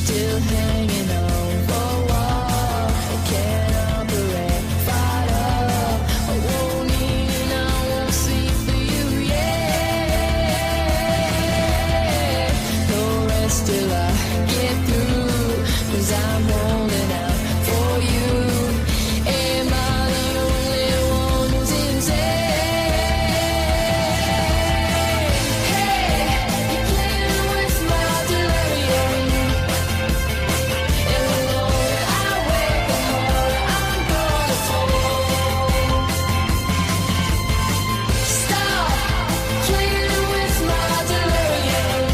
still hanging on the wall. Can't operate, fight up. I won't eat and I won't sleep for you, yeah. No rest till I get through, 'cause I'm holding out for you. Am I the only one who's insane? Hey, you're playing with my delirium. And the longer I wait, the harder I'm gonna fall. Stop playing with my delirium,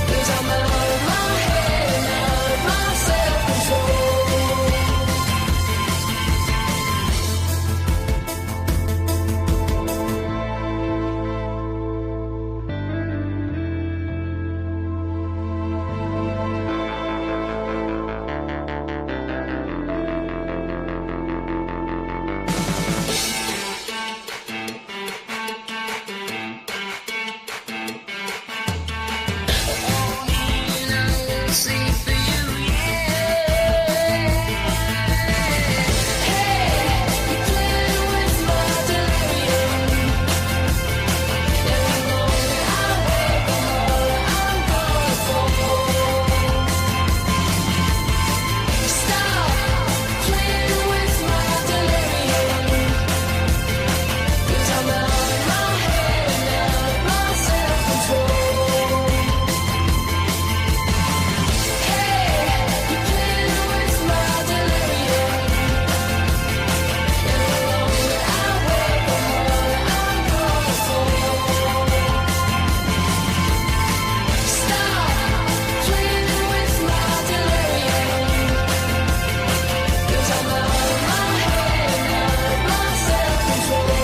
'cause I'm out of my head and out of my self-control. See for you, yeah. Hey, you're playing with my delirium. And the longer I wait, the harder I'm gonna fall. Stop playing with my delirium, 'cause I'm out of my head and out of my self-control. Hey, you're playing with my delirium. And the longer I wait, the harder I'm gonna fall. Stop playing with my delirium, 'cause I'm out of my head and out of my self-control.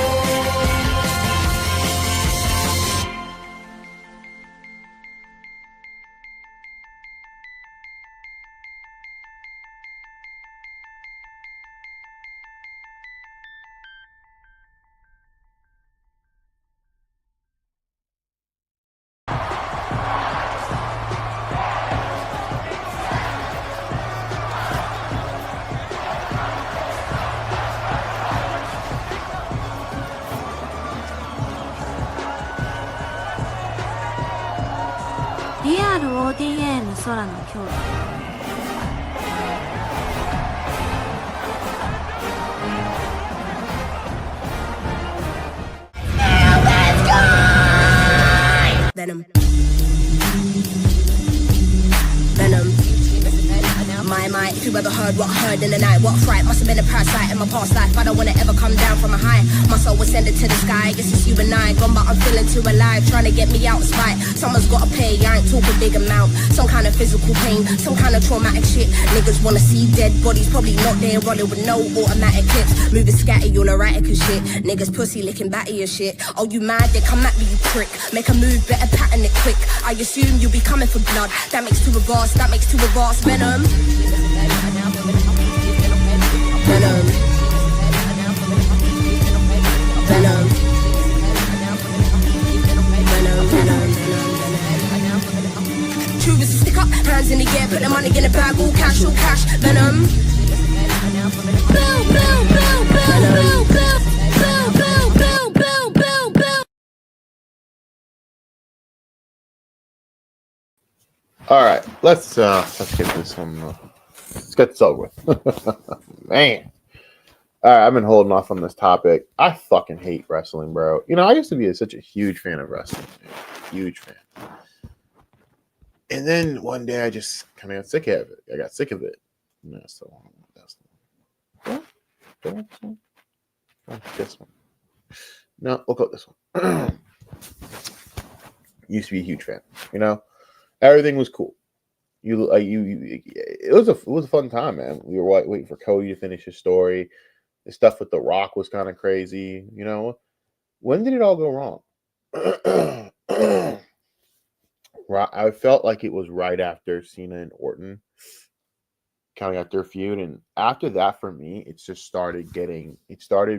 DRODA の空の今日。Venom. Venom. My, if you ever heard what I heard in the night, what fright, must have been a parasite in my past life. I don't wanna ever come down from a high. My soul was sending to the sky, guess it's you and I. Gone, but I'm feeling too alive, trying to get me out of spite. Someone's gotta pay, I ain't talking big amount. Some kind of physical pain, some kind of traumatic shit. Niggas wanna see dead bodies, probably not there, running with no automatic clips. Moving scatty, all erratic and shit. Niggas pussy licking batty and shit. Oh, you mad? They come at me, you prick. Make a move, better pattern it quick. I assume you'll be coming for blood. That makes two of us, that makes two of us. Venom. Venom. Venom. True as a stick up, hands in the air, put the money in the bag, all cash, Venom. Boom, boom, boom, boom, boom, boom, boom, boom, boom, boom, boom, boom. All right, let's get this one. Let's get this over with. Man. All right, I've been holding off on this topic. I fucking hate wrestling, bro. You know, I used to be such a huge fan of wrestling. Huge fan. And then one day I just kind of got sick of it. I got sick of it. No, so that's the one. Oh, this one. No, we'll go this one. Used to be a huge fan. You know, everything was cool. It was a fun time, man. We were waiting for Cody to finish his story. The stuff with The Rock was kind of crazy. You know, when did it all go wrong? I felt like it was right after Cena and Orton kind of got their feud, and after that, for me, it started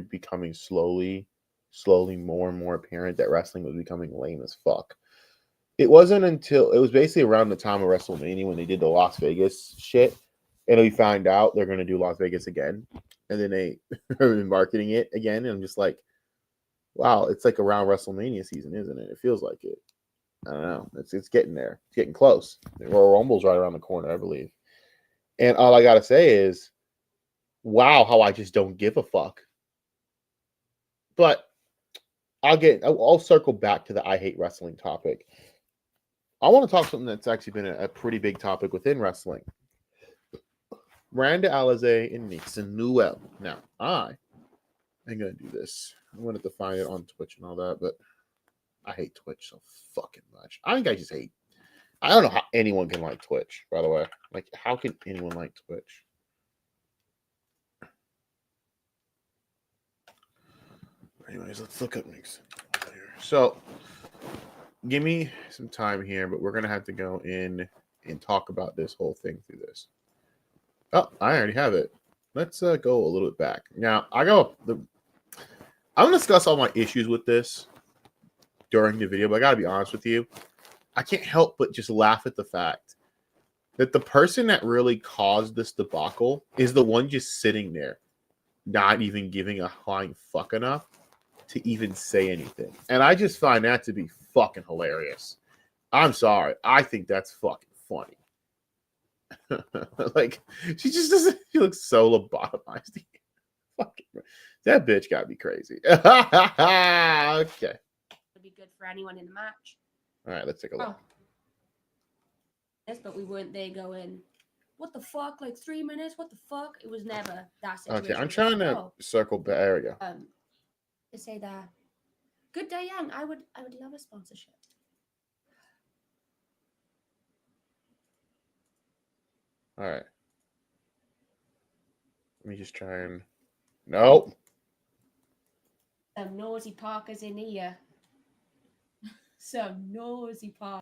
becoming slowly more and more apparent that wrestling was becoming lame as fuck. It wasn't until it was basically around the time of WrestleMania when they did the Las Vegas shit, and we find out they're going to do Las Vegas again, and then they are marketing it again, and I'm just like, wow, it's like around WrestleMania season, isn't it? It feels like it. I don't know. It's getting there. It's getting close. Royal Rumble's right around the corner, I believe. And all I gotta say is, wow, how I just don't give a fuck. But I'll circle back to the I hate wrestling topic. I want to talk something that's actually been a pretty big topic within wrestling. Miranda, Alize, and Nixon, Newell. Now, I'm gonna do this. I wanted to find it on Twitch and all that, but I hate Twitch so fucking much. I think I just hate. I don't know how anyone can like Twitch, by the way. Like, how can anyone like Twitch? Anyways, let's look up Nixon. So, give me some time here, but we're going to have to go in and talk about this whole thing through this. Oh, I already have it. Let's go a little bit back. Now, I'm going to discuss all my issues with this during the video, but I got to be honest with you. I can't help but just laugh at the fact that the person that really caused this debacle is the one just sitting there, not even giving a flying fuck enough to even say anything. And I just find that to be fucking hilarious. I'm sorry. I think that's fucking funny. Like, she just doesn't, she looks so lobotomized. Fucking, that bitch gotta be crazy. Okay. Would be good for anyone in the match. All right, let's take a look. Oh. Yes, but we weren't there going, what the fuck? Like 3 minutes? What the fuck? It was never that situation. Okay, I'm trying to circle back. There we go. To say that, good day, Young. I would love a sponsorship. All right. Let me just try and. Nope. Some nosy parkers in here. Some nosy park.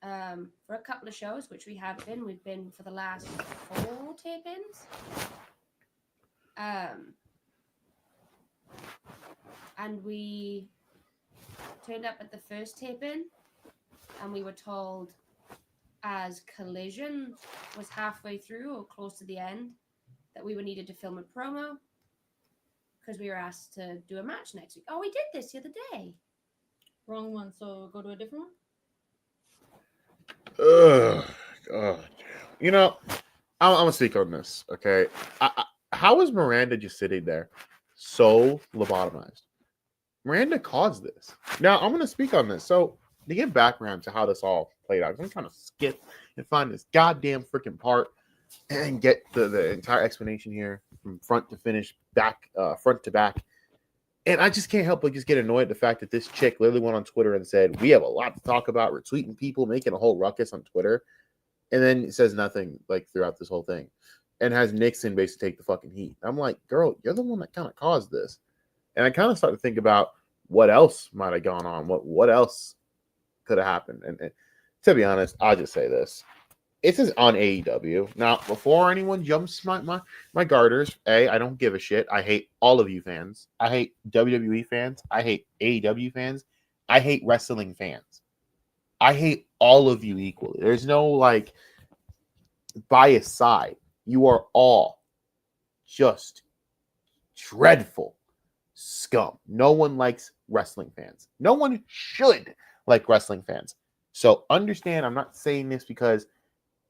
For a couple of shows, which we've been for the last 4 tapings. And we turned up at the first taping, and we were told as Collision was halfway through or close to the end that we were needed to film a promo because we were asked to do a match next week. Oh, we did this the other day. Wrong one, so go to a different one? Ugh. God. You know, I'm going to speak on this, okay? How is Miranda just sitting there so lobotomized? Miranda caused this. Now, I'm going to speak on this. So, to give background to how this all played out, I'm trying to skip and find this goddamn freaking part and get the entire explanation here from front to finish, front to back. And I just can't help but just get annoyed at the fact that this chick literally went on Twitter and said, we have a lot to talk about, retweeting people, making a whole ruckus on Twitter. And then it says nothing like throughout this whole thing. And has Nixon basically take the fucking heat. I'm like, girl, you're the one that kind of caused this. And I kind of start to think about what else might have gone on. What else could have happened? And to be honest, I'll just say this. This is on AEW. Now, before anyone jumps my garters, I don't give a shit. I hate all of you fans. I hate WWE fans. I hate AEW fans. I hate wrestling fans. I hate all of you equally. There's no, like, bias side. You are all just dreadful scum. No one likes wrestling fans. No one should like wrestling fans. So understand, I'm not saying this because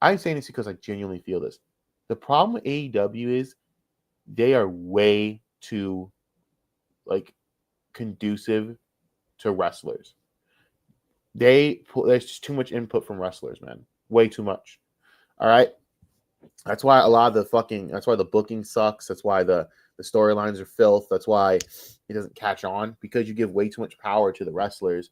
I'm saying this because I genuinely feel this. The problem with AEW is they are way too, like, conducive to wrestlers. There's just too much input from wrestlers, man. Way too much. All right. That's why that's why the booking sucks. That's why the storylines are filth. That's why it doesn't catch on, because you give way too much power to the wrestlers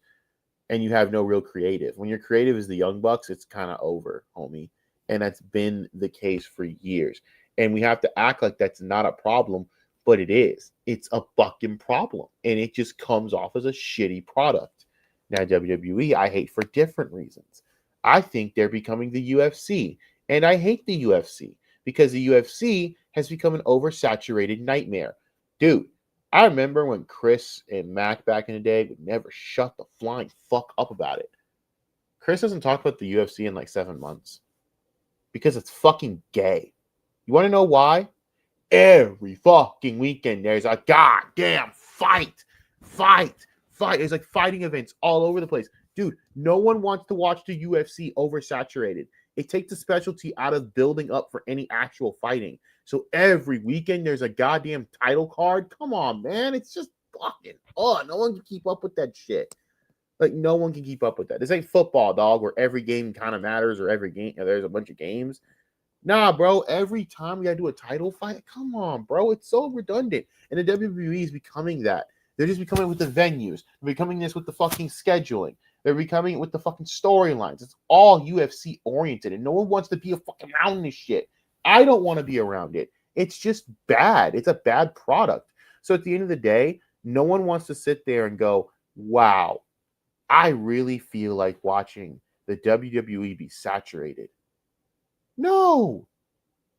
and you have no real creative. When your creative is the Young Bucks, it's kind of over, homie. And that's been the case for years. And we have to act like that's not a problem, but it is. It's a fucking problem. And it just comes off as a shitty product. Now, WWE, I hate for different reasons. I think they're becoming the UFC. And I hate the UFC because the UFC has become an oversaturated nightmare. Dude, I remember when Chris and Mac back in the day would never shut the flying fuck up about it. Chris doesn't talk about the UFC in like 7 months because it's fucking gay. You want to know why? Every fucking weekend there's a goddamn fight. There's like fighting events all over the place. Dude, no one wants to watch the UFC oversaturated. It takes the specialty out of building up for any actual fighting. So every weekend there's a goddamn title card. Come on, man. It's just fucking, no one can keep up with that shit. Like, no one can keep up with that. This ain't football, dog, where every game kind of matters or every game, there's a bunch of games. Nah, bro, every time we gotta do a title fight, come on, bro. It's so redundant. And the WWE is becoming that. They're just becoming it with the venues. They're becoming this with the fucking scheduling. They're becoming it with the fucking storylines. It's all UFC oriented, and no one wants to be around this shit. I don't want to be around it. It's just bad. It's a bad product. So at the end of the day, no one wants to sit there and go, wow, I really feel like watching the WWE be saturated. No,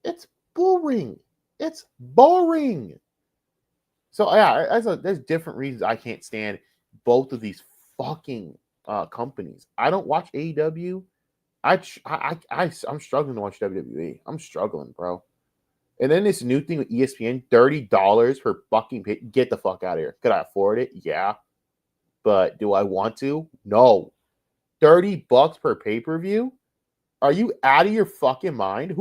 it's boring. It's boring. So yeah, there's different reasons I can't stand both of these fucking companies. I don't watch AEW. I'm struggling to watch WWE. I'm struggling, bro. And then this new thing with ESPN, $30 per fucking get the fuck out of here. Could I afford it? Yeah. But do I want to? No. $30 per pay-per-view? Are you out of your fucking mind?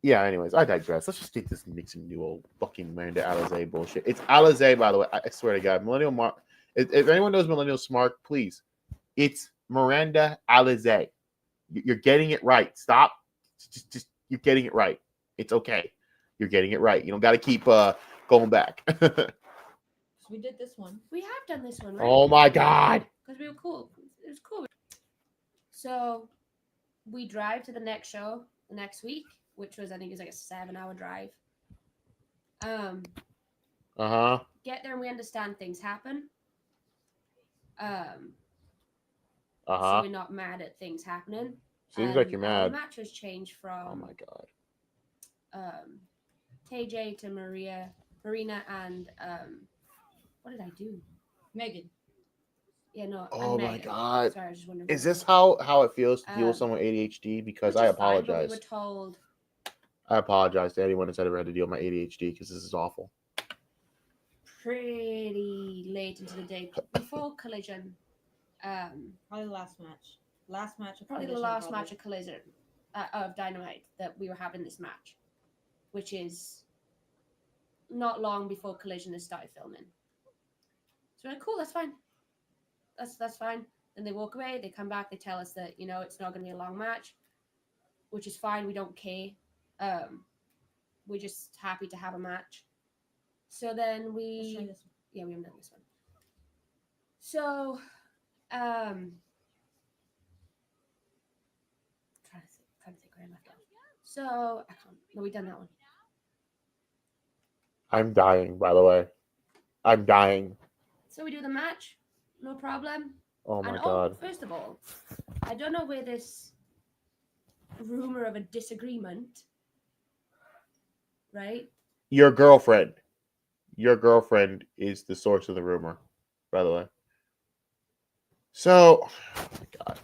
Yeah, anyways, I digress. Let's just take this Nixon Newell fucking Miranda Alize bullshit. It's Alize, by the way. I swear to God. Millennial Mark. If anyone knows Millennial Smart, please. It's Miranda Alize. You're getting it right. Stop. Just you're getting it right. It's okay. You're getting it right. You don't got to keep going back. So we did this one. We have done this one, right? Oh my God. Because we were cool. It was cool. So we drive to the next show the next week, which was, I think, like a 7-hour drive. Get there and we understand things happen. So we're not mad at things happening. Seems like you're mad. The match has changed from Oh my God. KJ to Marina, and what did I do? Megan. Yeah, no. Oh my God. Sorry, I was just wondering. Is this how it feels to deal with someone with ADHD? Because I apologize. We were told. I apologize to anyone that's ever had to deal with my ADHD because this is awful. Pretty late into the day before Collision. Probably the last match. Probably the last match of Collision of Dynamite that we were having this match, which is not long before Collision has started filming. So we're like, cool, that's fine. That's fine. Then they walk away. They come back. They tell us that it's not going to be a long match, which is fine. We don't care. We're just happy to have a match. So then we haven't done this one. So, trying to think where I left off. So, we've done that one. I'm dying, by the way. I'm dying. So we do the match, no problem. Oh my God. First of all, I don't know where this rumor of a disagreement, right? Your girlfriend is the source of the rumor, by the way. So, oh my God.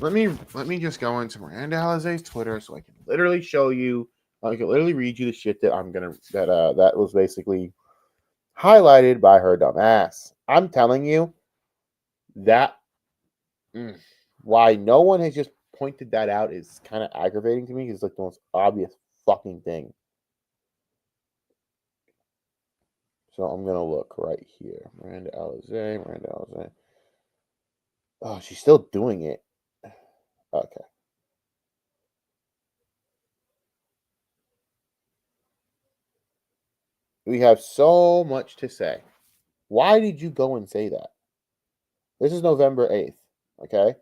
Let me just go into Miranda Alize's Twitter so I can literally show you. I can literally read you the shit that that was basically highlighted by her dumb ass. I'm telling you that why no one has just pointed that out is kind of aggravating to me. It's like the most obvious fucking thing. So I'm gonna look right here. Miranda Alize. Oh, she's still doing it. Okay. We have so much to say. Why did you go and say that? This is November 8th, okay?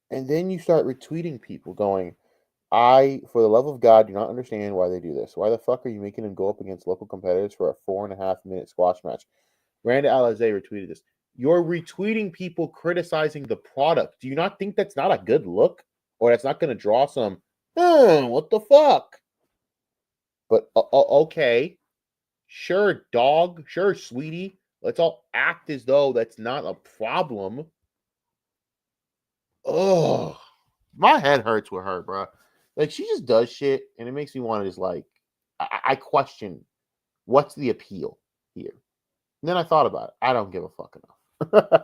And then you start retweeting people going, I, for the love of God, do not understand why they do this. Why the fuck are you making them go up against local competitors for a 4.5-minute squash match? Miranda Alize retweeted this. You're retweeting people criticizing the product. Do you not think that's not a good look? Or that's not going to draw some, what the fuck? But, okay. Sure, dog. Sure, sweetie. Let's all act as though that's not a problem. Oh, my head hurts with her, bro. Like, she just does shit, and it makes me want to just, like, I question what's the appeal here. And then I thought about it. I don't give a fuck enough.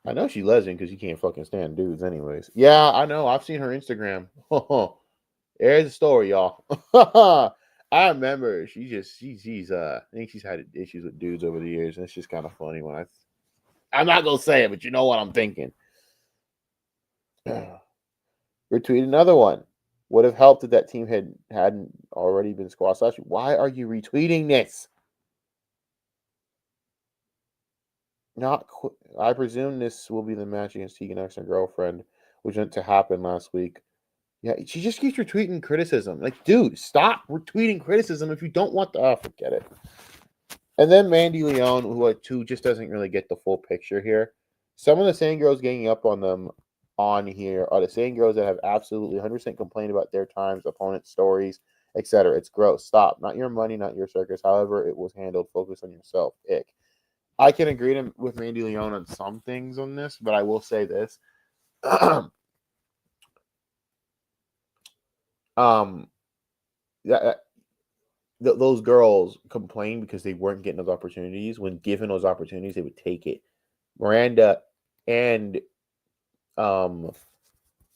I know she's lesbian because you can't fucking stand dudes anyways. Yeah, I know. I've seen her Instagram. There's the story, y'all. I remember she's I think she's had issues with dudes over the years, and it's just kind of funny when I'm not gonna say it, but you know what I'm thinking. Retweet another one. Would have helped if that team hadn't already been squashed last year. Why are you retweeting this? I presume this will be the match against Tegan Knox and her girlfriend, which meant to happen last week. Yeah, she just keeps retweeting criticism. Like, dude, stop retweeting criticism if you don't want the. Forget it. And then Mandy Leon, who just doesn't really get the full picture here. Some of the same girls ganging up on them on here are the same girls that have absolutely 100% complained about their times, opponents' stories, etc. It's gross. Stop. Not your money, not your circus. However it was handled. Focus on yourself. Ick. I can agree with Mandy Leon on some things on this, but I will say this. Those girls complain because they weren't getting those opportunities. When given those opportunities, they would take it. Miranda and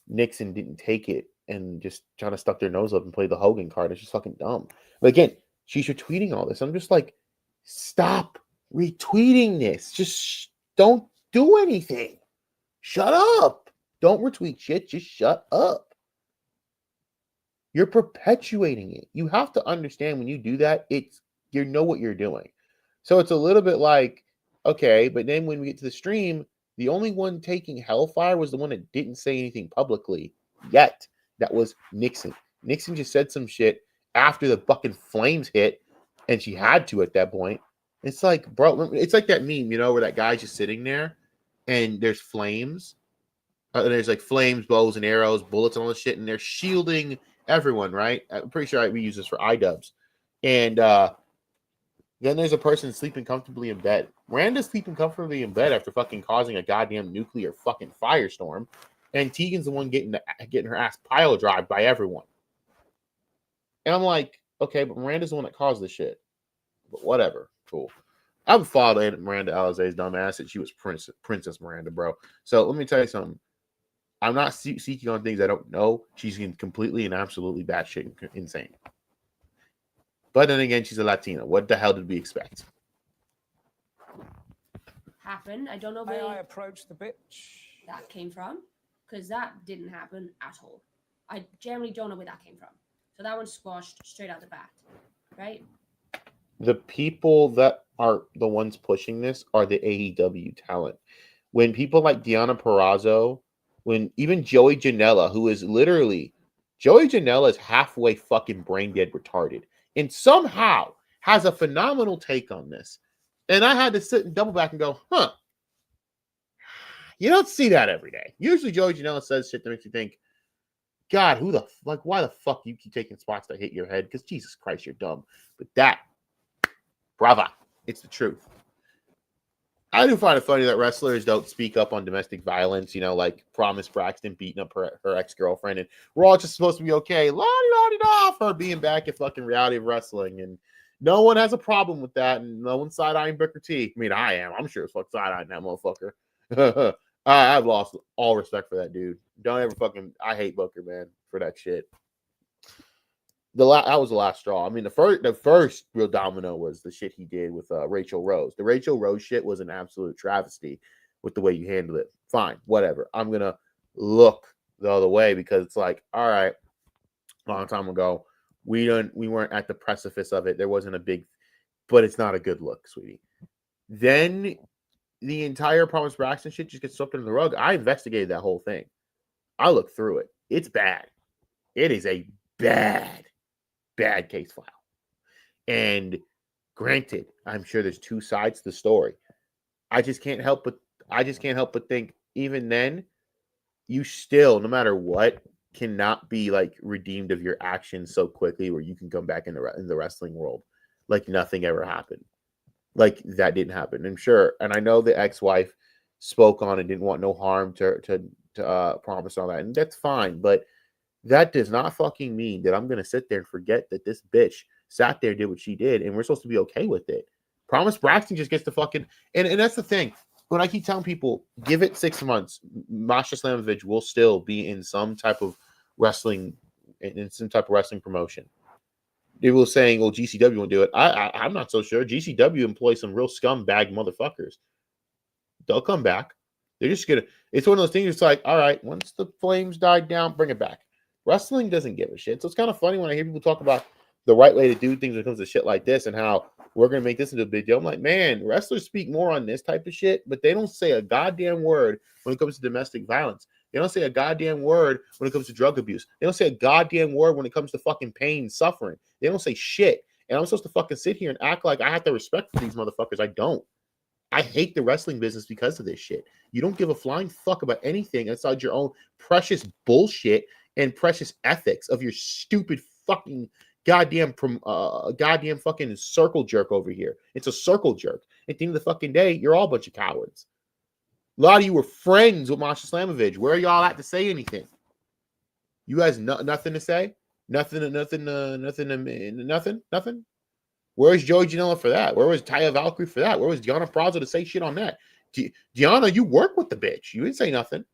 Nixon didn't take it and just trying to stuck their nose up and play the Hogan card. It's just fucking dumb. But again, she's retweeting all this. I'm just like, stop retweeting this. Just don't do anything. Shut up. Don't retweet shit. Just shut up. You're perpetuating it. You have to understand when you do that, you know what you're doing. So it's a little bit like, okay, but then when we get to the stream, the only one taking hellfire was the one that didn't say anything publicly yet. That was Nixon. Nixon just said some shit after the fucking flames hit, and she had to at that point. It's like, bro, it's like that meme, where that guy's just sitting there, and there's flames. And there's like flames, bows and arrows, bullets, and all this shit, and they're shielding everyone, right? I'm pretty sure we use this for iDubbbz. And then there's a person sleeping comfortably in bed. Miranda's sleeping comfortably in bed after fucking causing a goddamn nuclear fucking firestorm. And Tegan's the one getting her ass pile drive by everyone. And I'm like, okay, but Miranda's the one that caused this shit. But whatever. Cool. I would follow Miranda Alize's dumbass that she was Princess Miranda, bro. So let me tell you something. I'm not seeking on things I don't know. She's completely and absolutely batshit insane. But then again, she's a Latina. What the hell did we expect? Happen. I don't know May where I approach the bitch? that came from, because that didn't happen at all. I generally don't know where that came from. So that one's squashed straight out the bat, right? The people that are the ones pushing this are the AEW talent. When people like Deonna Purrazzo, when even Joey Janela, who is literally, Joey Janela is halfway fucking brain dead retarded, and somehow has a phenomenal take on this. And I had to sit and double back and go, huh. You don't see that every day. Usually Joey Janela says shit that makes you think, God, why the fuck you keep taking spots that hit your head? Because Jesus Christ, you're dumb. But that, brava, it's the truth. I do find it funny that wrestlers don't speak up on domestic violence, like Promise Braxton beating up her ex-girlfriend, and we're all just supposed to be okay, la-di-da-di-da, for being back at fucking Reality of Wrestling, and no one has a problem with that, and no one's side-eyeing Booker T. I mean, I am. I'm sure it's fucking side-eyeing that motherfucker. I've lost all respect for that dude. Don't ever fucking... I hate Booker, man, for that shit. That was the last straw. I mean, the first real domino was the shit he did with Rachel Rose. The Rachel Rose shit was an absolute travesty with the way you handled it. Fine, whatever. I'm going to look the other way because it's like, all right, a long time ago, we weren't at the precipice of it. There wasn't a big... But it's not a good look, sweetie. Then the entire Promise Braxton shit just gets swept under the rug. I investigated that whole thing. I looked through it. It's bad. It is a bad case file. And granted, I'm sure there's two sides to the story. I just can't help but think, even then, you still, no matter what, cannot be like redeemed of your actions so quickly where you can come back in the wrestling world like nothing ever happened. Like that didn't happen. I'm sure, and I know the ex-wife spoke on and didn't want no harm to promise all that, and that's fine. But that does not fucking mean that I'm gonna sit there and forget that this bitch sat there, did what she did, and we're supposed to be okay with it. Promise Braxton just gets to fucking and that's the thing. When I keep telling people, give it 6 months, Masha Slamovich will still be in some type of wrestling, in some type of wrestling promotion. They were saying, "Well, GCW won't do it." I'm not so sure. GCW employs some real scumbag motherfuckers. They'll come back. They're just gonna. It's one of those things. It's like, all right, once the flames died down, bring it back. Wrestling doesn't give a shit. So it's kind of funny when I hear people talk about the right way to do things when it comes to shit like this and how we're gonna make this into a big deal. I'm like, man, wrestlers speak more on this type of shit, but they don't say a goddamn word when it comes to domestic violence. They don't say a goddamn word when it comes to drug abuse. They don't say a goddamn word when it comes to fucking pain and suffering. They don't say shit. And I'm supposed to fucking sit here and act like I have to respect for these motherfuckers. I don't. I hate the wrestling business because of this shit. You don't give a flying fuck about anything outside your own precious bullshit and precious ethics of your stupid fucking goddamn fucking circle jerk over here. It's a circle jerk. At the end of the fucking day, you're all a bunch of cowards. A lot of you were friends with Masha Slamovich. Where are y'all at to say anything? You guys nothing to say? Nothing. Where's Joey Janela for that? Where was Taya Valkyrie for that? Where was Deanna Prazo to say shit on that? Deanna, you work with the bitch. You didn't say nothing.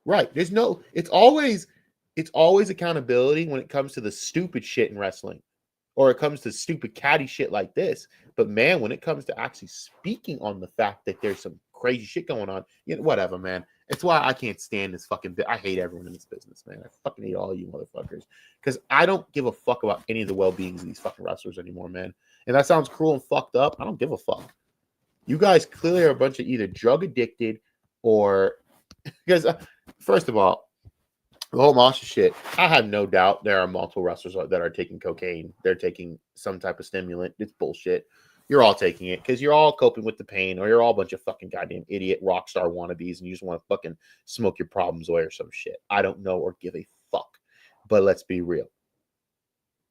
Right. It's always accountability when it comes to the stupid shit in wrestling. Or it comes to stupid catty shit like this. But man, when it comes to actually speaking on the fact that there's some crazy shit going on, whatever, man. It's why I can't stand this fucking I hate everyone in this business, man. I fucking hate all you motherfuckers. Because I don't give a fuck about any of the well-beings of these fucking wrestlers anymore, man. And that sounds cruel and fucked up. I don't give a fuck. You guys clearly are a bunch of either drug addicted or because first of all, the whole Masha shit, I have no doubt there are multiple wrestlers that are taking cocaine. They're taking some type of stimulant. It's bullshit. You're all taking it because you're all coping with the pain, or you're all a bunch of fucking goddamn idiot rock star wannabes and you just want to fucking smoke your problems away or some shit. I don't know or give a fuck. But let's be real.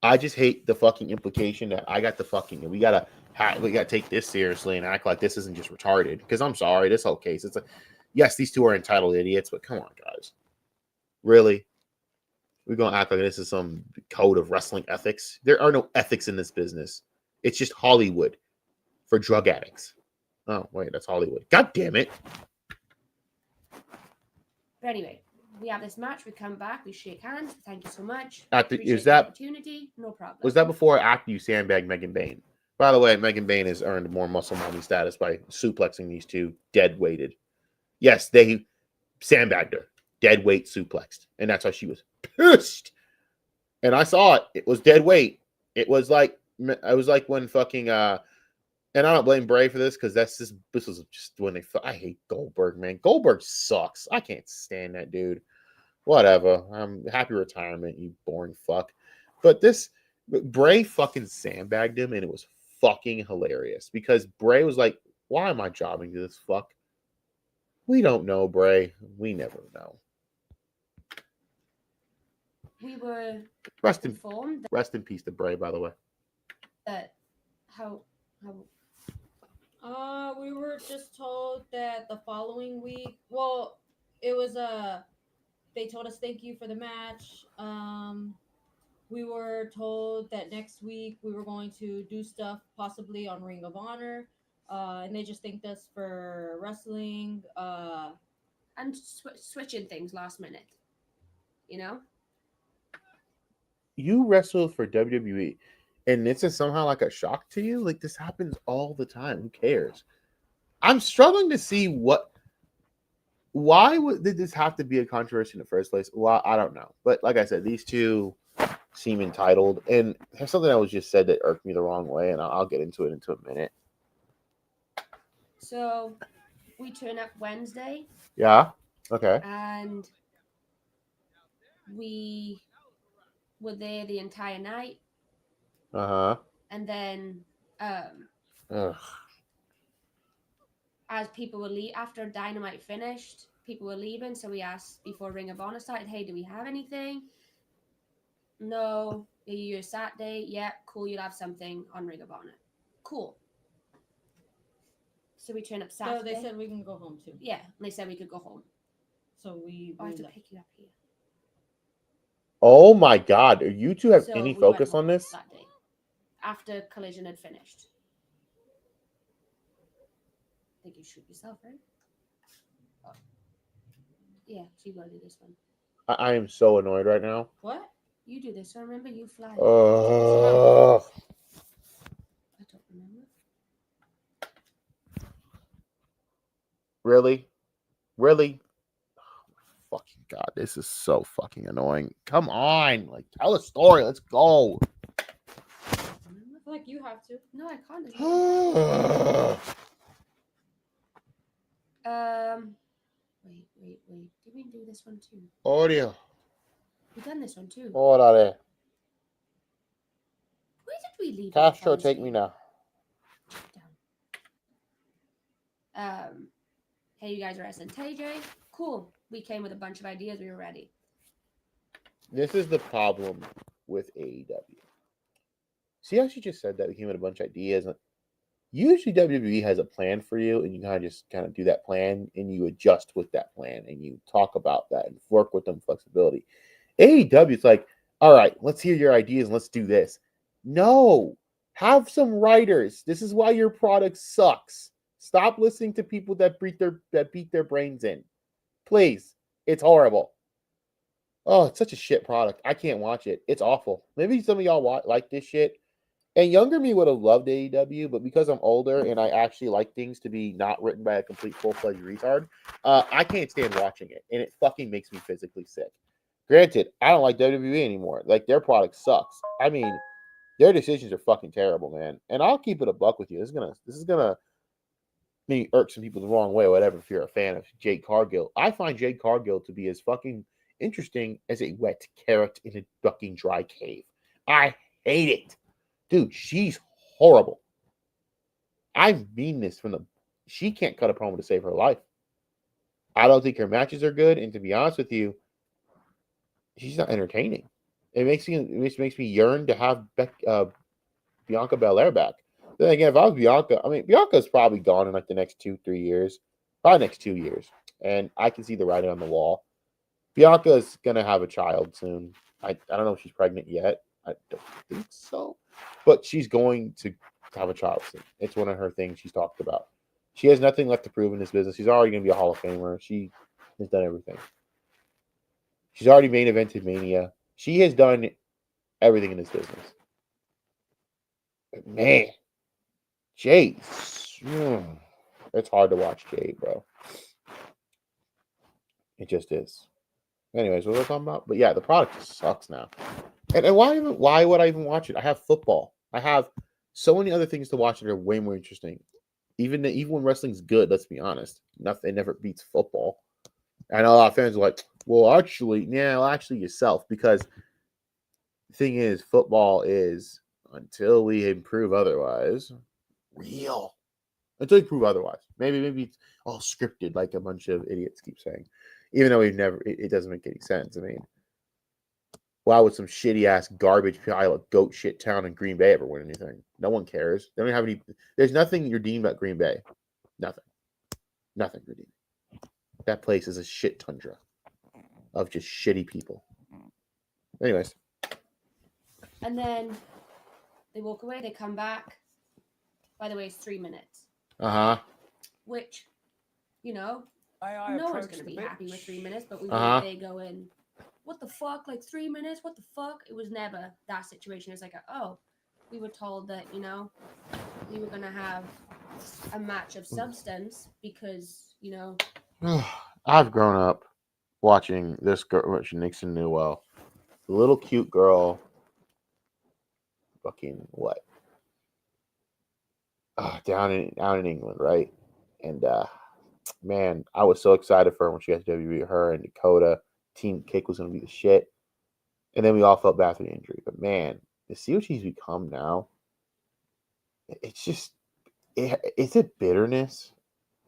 I just hate the fucking implication that I got the fucking, we gotta take this seriously and act like this isn't just retarded. Because I'm sorry, this whole case, it's like, yes, these two are entitled idiots, but come on, guys. Really? We're going to act like this is some code of wrestling ethics? There are no ethics in this business. It's just Hollywood for drug addicts. Oh, wait, that's Hollywood. God damn it. But anyway, we have this match. We come back. We shake hands. Thank you so much. Is that opportunity? No problem. Was that before or after you sandbagged Megan Bain? By the way, Megan Bain has earned more muscle mommy status by suplexing these two dead weighted. Yes, they sandbagged her. Dead weight suplexed. And that's why she was pissed. And I saw it. It was dead weight. It was like when fucking and I don't blame Bray for this because this was just when I hate Goldberg, man. Goldberg sucks. I can't stand that dude. Whatever. I'm happy retirement, you boring fuck. But Bray fucking sandbagged him and it was fucking hilarious because Bray was like, why am I jobbing to this fuck? We don't know, Bray. We never know. We were informed. Rest in peace to Bray, by the way. That how we were just told that the following week, well, it was they told us thank you for the match. We were told that next week we were going to do stuff possibly on Ring of Honor. And they just thanked us for wrestling. And switching things last minute. You wrestled for WWE, and this is somehow like a shock to you? Like, this happens all the time. Who cares? I'm struggling to see why did this have to be a controversy in the first place? Well, I don't know. But like I said, these two seem entitled. And there's something that was just said that irked me the wrong way, and I'll get into it into a minute. So we turn up Wednesday. Yeah. Okay. And we were there the entire night. Uh-huh. And then as people were after Dynamite finished, people were leaving, so we asked before Ring of Honor started, hey, do we have anything? No. Are you a Saturday? Yeah, cool, you'll have something on Ring of Honor. Cool. So we turn up Saturday. So they said we can go home too. Yeah, and they said we could go home. So we I have to left. pick you up here. Oh my God. Do you two have So any we focus went on home this? that day after Collision had finished. I think you shoot yourself, right? Oh. Yeah, so you gotta do this one. I am so annoyed right now. What? You do this one. Remember, you fly. I I don't remember. Really? Really? Oh my fucking God. This is so fucking annoying. Come on. Like, tell a story. Let's go. I feel like you have to. No, I can't. Wait. Did we do this one too? Audio. We done this one too. Hold on there. Where did we leave? Castro, off, take me now. Down. Hey, you guys are wrestling TJ. Cool. We came with a bunch of ideas. We were ready. This is the problem with AEW. See how she just said that we came with a bunch of ideas? Usually WWE has a plan for you, and you kind of do that plan, and you adjust with that plan, and you talk about that and work with them flexibility. AEW is like, all right, let's hear your ideas and let's do this. No, have some writers. This is why your product sucks. Stop listening to people that beat their brains in. Please, it's horrible. Oh, it's such a shit product. I can't watch it. It's awful. Maybe some of y'all like this shit. And younger me would have loved AEW, but because I'm older and I actually like things to be not written by a complete full-fledged retard, I can't stand watching it, and it fucking makes me physically sick. Granted, I don't like WWE anymore. Like, their product sucks. I mean, their decisions are fucking terrible, man. And I'll keep it a buck with you. This is gonna maybe irk some people the wrong way, or whatever, if you're a fan of Jade Cargill. I find Jade Cargill to be as fucking interesting as a wet carrot in a fucking dry cave. I hate it. Dude, she's horrible. I mean this she can't cut a promo to save her life. I don't think her matches are good, and to be honest with you, she's not entertaining. It makes me yearn to have Bianca Belair back. Then again, if I was Bianca, I mean, Bianca's probably gone in like the next 2-3 years. Probably next 2 years. And I can see the writing on the wall. Bianca's going to have a child soon. I don't know if she's pregnant yet. I don't think so. But she's going to have a child soon. It's one of her things she's talked about. She has nothing left to prove in this business. She's already going to be a Hall of Famer. She has done everything. She's already main evented Mania. She has done everything in this business. But man, Jade. It's hard to watch Jade, bro. It just is. Anyways, what was I talking about? But yeah, the product just sucks now. And why would I even watch it? I have football. I have so many other things to watch that are way more interesting. Even when wrestling's good, let's be honest, nothing never beats football. I know a lot of fans are like, well, actually yourself, because the thing is, football is, until we improve otherwise, real. Until we prove otherwise. Maybe it's all scripted, like a bunch of idiots keep saying. Even though it doesn't make any sense. I mean, why would some shitty ass garbage pile of goat shit town in Green Bay ever win anything? No one cares. They don't have any. There's nothing redeemed about Green Bay. Nothing redeemed. That place is a shit tundra of just shitty people. Anyways. And then they walk away. They come back. By the way, it's 3 minutes. Which, no one's going to be happy with 3 minutes, but they go in, what the fuck? Like 3 minutes? What the fuck? It was never that situation. It's like, we were told that, we were going to have a match of substance because, I've grown up watching this girl, Nixon Newell. The little cute girl. Fucking what? Down in England, right? And man, I was so excited for her when she got to WWE. Her and Dakota, Team Kick was going to be the shit. And then we all felt bad for the injury. But man, to see what she's become now, it's just, it's a bitterness.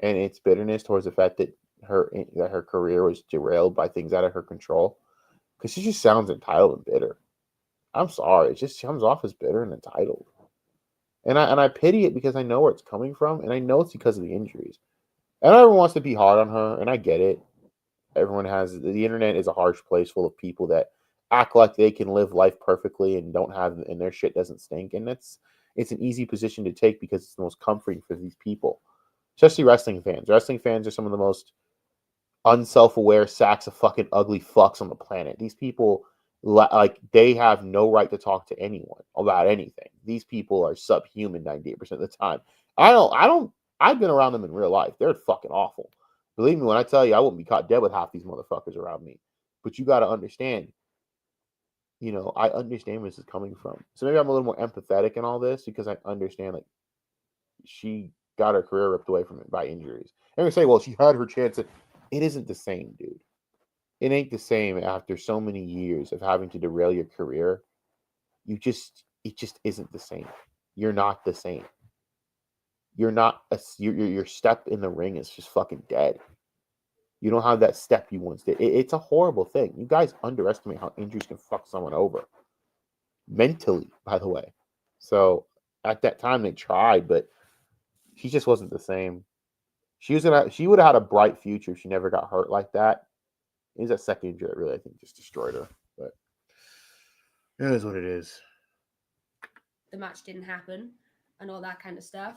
And it's bitterness towards the fact that her career was derailed by things out of her control, because she just sounds entitled and bitter. I'm sorry, it just comes off as bitter and entitled, and I pity it because I know where it's coming from, and I know it's because of the injuries. And everyone wants to be hard on her, and I get it. Everyone has the internet is a harsh place full of people that act like they can live life perfectly and don't have, and their shit doesn't stink, and it's an easy position to take because it's the most comforting for these people, especially wrestling fans. Wrestling fans are some of the most unself-aware sacks of fucking ugly fucks on the planet. These people, like, they have no right to talk to anyone about anything. These people are subhuman 98% of the time. I've been around them in real life. They're fucking awful. Believe me when I tell you, I wouldn't be caught dead with half these motherfuckers around me. But you got to understand, I understand where this is coming from. So maybe I'm a little more empathetic in all this because I understand, like, she got her career ripped away from it by injuries. And we say, well, she had her chance. It isn't the same, dude. It ain't the same after so many years of having to derail your career. It just isn't the same. You're not the same. You're not your step in the ring is just fucking dead. You don't have that step you once did. It's a horrible thing. You guys underestimate how injuries can fuck someone over. Mentally, by the way. So at that time they tried, but she just wasn't the same. She would have had a bright future if she never got hurt like that. It was that second injury that really, I think, just destroyed her. But it is what it is. The match didn't happen and all that kind of stuff.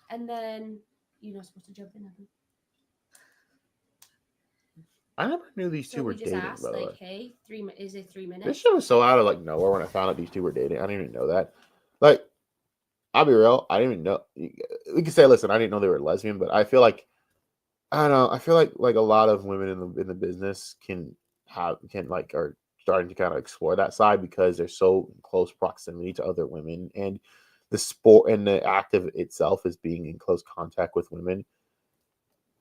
And then you're not supposed to jump in. I never knew these two were we just dating, asked, by the like, way. hey, is it 3 minutes? This shit was so out of, like, nowhere when I found out these two were dating. I didn't even know that. Like, I'll be real. I didn't even know. We could say, listen, I didn't know they were lesbian, but I feel like, I don't know. I feel like a lot of women in the business are starting to kind of explore that side because they're so in close proximity to other women, and the sport and the act of itself is being in close contact with women.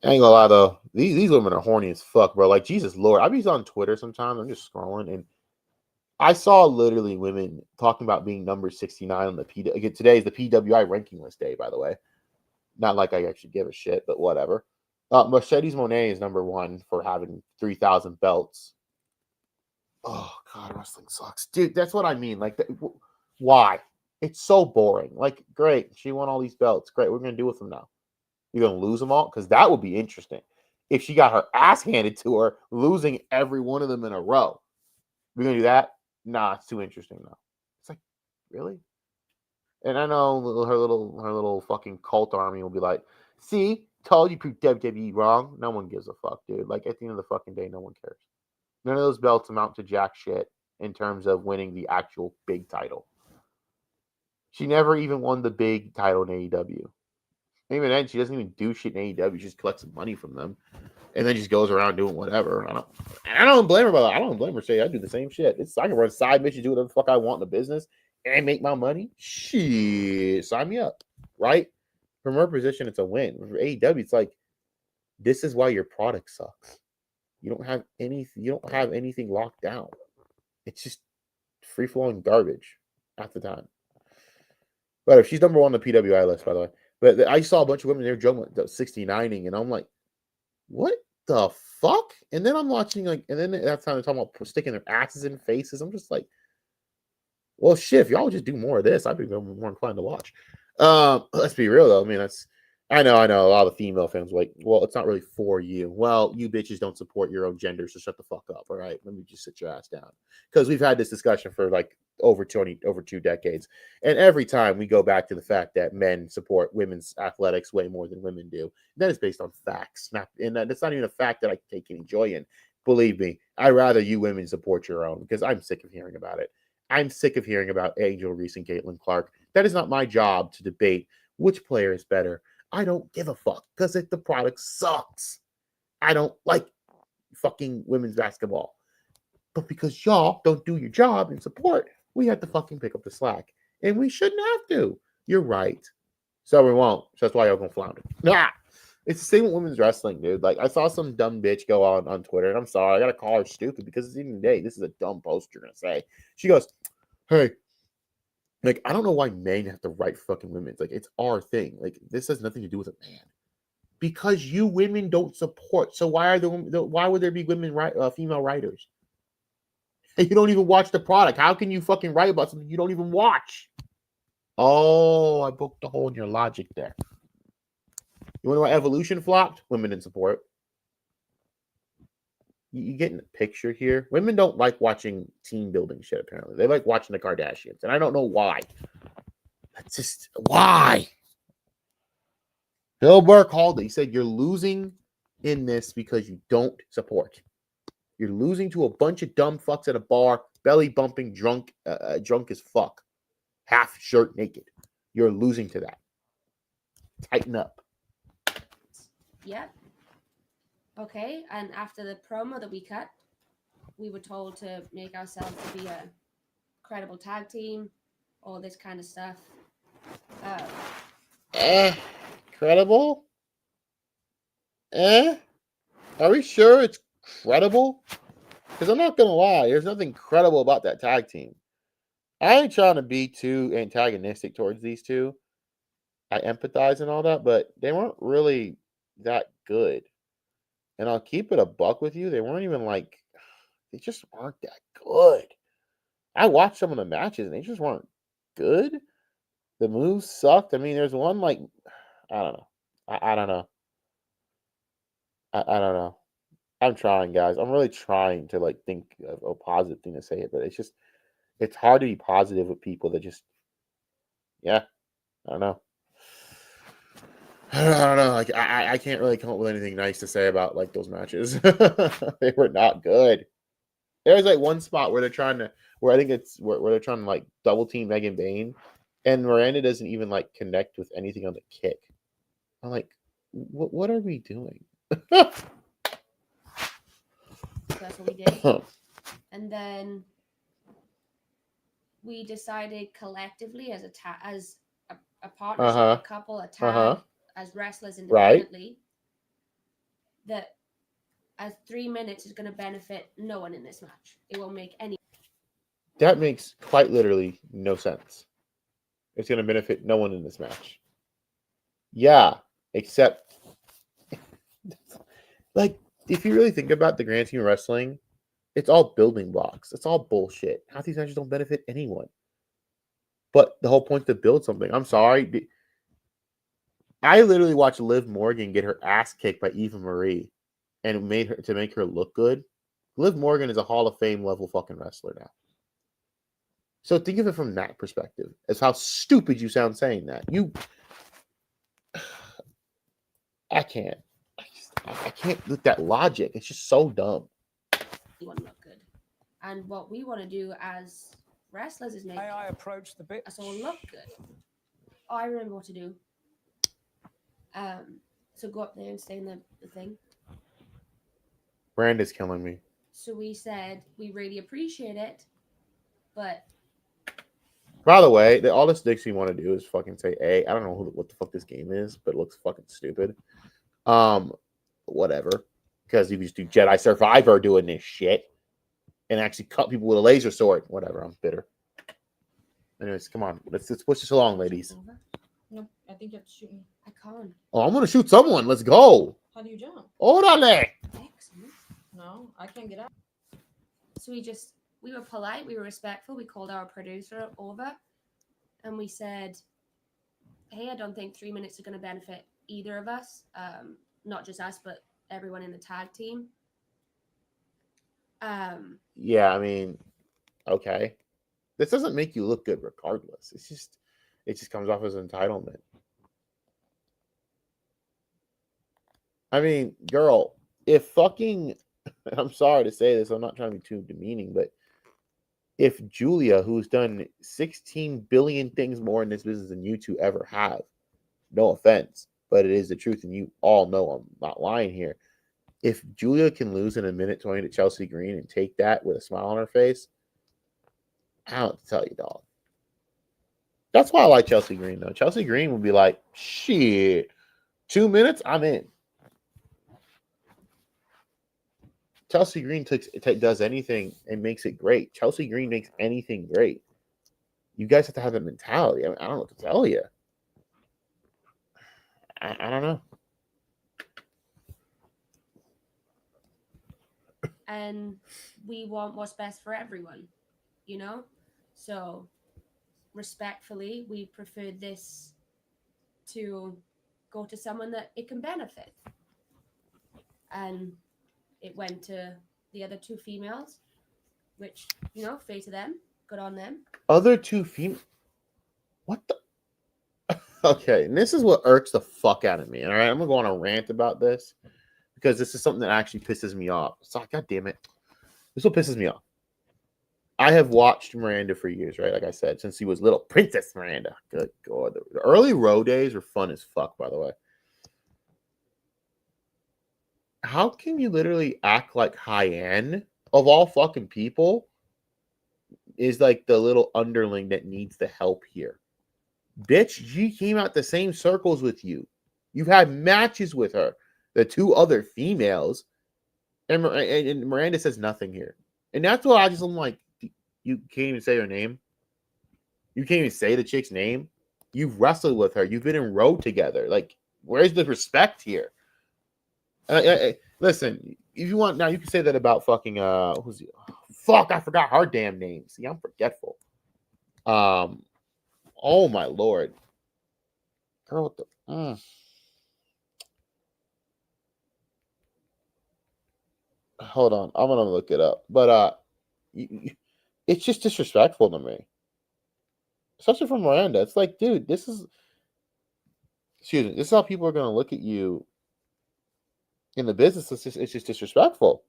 I ain't gonna lie though, these women are horny as fuck, bro. Like, Jesus Lord, I be on Twitter sometimes. I'm just scrolling, and I saw literally women talking about being number 69 on the Again, today is the PWI ranking list day, by the way. Not like I actually give a shit, but whatever. Mercedes Moné is number 1 for having 3,000 belts. Oh God, wrestling sucks, dude. That's what I mean. Like, why? It's so boring. Like, great, she won all these belts. Great, what are we gonna do with them now? You're gonna lose them all? Because that would be interesting. If she got her ass handed to her, losing every one of them in a row, we're gonna do that? Nah, it's too interesting now. It's like, really? And I know her little fucking cult army will be like, see, told you proved WWE wrong. No one gives a fuck, dude. Like, at the end of the fucking day, no one cares. None of those belts amount to jack shit in terms of winning the actual big title. She never even won the big title in AEW. Even then, she doesn't even do shit in AEW. She just collects some money from them, and then just goes around doing whatever. I don't blame her about that. I don't blame her. Say I do the same shit. I can run side missions, do whatever the fuck I want in the business, and make my money. Shit, sign me up, right? From her position, it's a win. For AEW, it's like, this is why your product sucks. You don't have anything locked down. It's just free flowing garbage at the time. But if she's number 1 on the PWI list, by the way. But I saw a bunch of women there joking 69ing, and I'm like, what the fuck? And then I'm watching, like, and then that's time they're talking about sticking their asses in faces. I'm just like, well, shit, if y'all would just do more of this, I'd be more inclined to watch. Let's be real, though. I mean, I know a lot of female fans are like, well, it's not really for you. Well, you bitches don't support your own gender, so shut the fuck up, all right? Let me just sit your ass down. Because we've had this discussion for, like, over 2 decades. And every time we go back to the fact that men support women's athletics way more than women do. That is based on facts. And that's not even a fact that I take any joy in. Believe me, I'd rather you women support your own, because I'm sick of hearing about it. I'm sick of hearing about Angel Reese and Caitlin Clark. That is not my job to debate which player is better. I don't give a fuck, because the product sucks. I don't like fucking women's basketball. But because y'all don't do your job and support, we have to fucking pick up the slack. And we shouldn't have to. You're right. So we won't. So that's why y'all gonna flounder. Nah. It's the same with women's wrestling, dude. Like, I saw some dumb bitch go on Twitter, and I'm sorry, I gotta call her stupid, because at the end of the day, this is a dumb post you're gonna say. She goes, hey, like, I don't know why men have to write fucking women. It's like, it's our thing. Like, this has nothing to do with a man. Because you women don't support. So why would there be female writers? And you don't even watch the product. How can you fucking write about something you don't even watch? Oh, I poked a hole in your logic there. You want to know why Evolution flopped? Women didn't support. You getting the picture here? Women don't like watching team building shit, apparently. They like watching the Kardashians. And I don't know why. That's just why. Bill Burr called it. He said, you're losing in this because you don't support. You're losing to a bunch of dumb fucks at a bar, belly bumping, drunk as fuck, half shirt naked. You're losing to that. Tighten up. Yep. Okay, and after the promo that we cut, we were told to make ourselves to be a credible tag team, all this kind of stuff. Credible? Are we sure it's credible? Because I'm not going to lie, there's nothing credible about that tag team. I ain't trying to be too antagonistic towards these two. I empathize and all that, but they weren't really that good. And I'll keep it a buck with you. They weren't even like, they just weren't that good. I watched some of the matches and they just weren't good. The moves sucked. I mean, there's one like, I don't know. I don't know. I don't know. I'm trying, guys. I'm really trying to like think of a positive thing to say it, but it's hard to be positive with people that just, yeah, I don't know. I don't know. Like I can't really come up with anything nice to say about like those matches. They were not good. There's like one spot where they're trying to, where I think it's where they're trying to like double team Megan Bayne, and Miranda doesn't even like connect with anything on the kick. I'm like, what are we doing? That's what we did. And then we decided collectively as a partnership, a couple, a tag, as wrestlers independently, that as 3 minutes is going to benefit no one in this match. It won't make any. That makes quite literally no sense. It's going to benefit no one in this match. Yeah, except like if you really think about the grand scheme of wrestling, it's all building blocks. It's all bullshit. Half these matches don't benefit anyone. But the whole point is to build something. I'm sorry. I literally watched Liv Morgan get her ass kicked by Eva Marie and make her look good. Liv Morgan is a Hall of Fame level fucking wrestler now. So think of it from that perspective, as how stupid you sound saying that. I can't. I can't with that logic. It's just so dumb. You want to look good. And what we want to do as wrestlers is make I approach the bit. us all look good. Oh, I remember what to do. So go up there and stay in the thing. Miranda's killing me. So we said we really appreciate it, but by the way, all this Dixie want to do is fucking say, "Hey, I don't know what the fuck this game is, but it looks fucking stupid." Whatever, because you just do Jedi Survivor doing this shit and actually cut people with a laser sword. Whatever, I'm bitter. Anyways, come on, let's push this along, ladies. Nope, I think you have to shoot me. I can't. Oh, I'm gonna shoot someone. Let's go. How do you jump? Órale. Excellent. No, I can't get out. So we were polite, we were respectful. We called our producer over and we said, hey, I don't think 3 minutes are going to benefit either of us. Not just us, but everyone in the tag team. Yeah, I mean, okay. This doesn't make you look good regardless. It just comes off as entitlement. I mean, girl, if fucking, I'm sorry to say this, I'm not trying to be too demeaning, but if Julia, who's done 16 billion things more in this business than you two ever have, no offense, but it is the truth, and you all know I'm not lying here. If Julia can lose in a minute 20 to Chelsea Green and take that with a smile on her face, I don't tell you, dog. That's why I like Chelsea Green, though. Chelsea Green would be like, shit, 2 minutes, I'm in. Chelsea Green does anything and makes it great. Chelsea Green makes anything great. You guys have to have that mentality. I mean, I don't know what to tell you. I don't know. and we want what's best for everyone, you know? So, respectfully, we prefer this to go to someone that it can benefit. And it went to the other two females, which, fair to them, good on them. Other two female. What the? Okay, and this is what irks the fuck out of me. All right, I'm gonna go on a rant about this because this is something that actually pisses me off. So, god damn it, this is what pisses me off. I have watched Miranda for years, right? Like I said, since he was little Princess Miranda. Good God, the early Row days were fun as fuck. By the way, how can you literally act like Hyann of all fucking people is like the little underling that needs the help here? Bitch, she came out the same circles with you. You've had matches with her. The two other females. And Miranda says nothing here. And that's why I'm like, you can't even say her name. You can't even say the chick's name. You've wrestled with her. You've been in Row together. Like, where's the respect here? Listen, if you want, now you can say that about fucking, who's he? Fuck, I forgot her damn name. See, I'm forgetful. Oh my lord, girl, what the? Hold on, I'm gonna look it up. But it's just disrespectful to me, especially from Miranda. It's like, dude, this is, excuse me, this is how people are gonna look at you in the business. It's just disrespectful.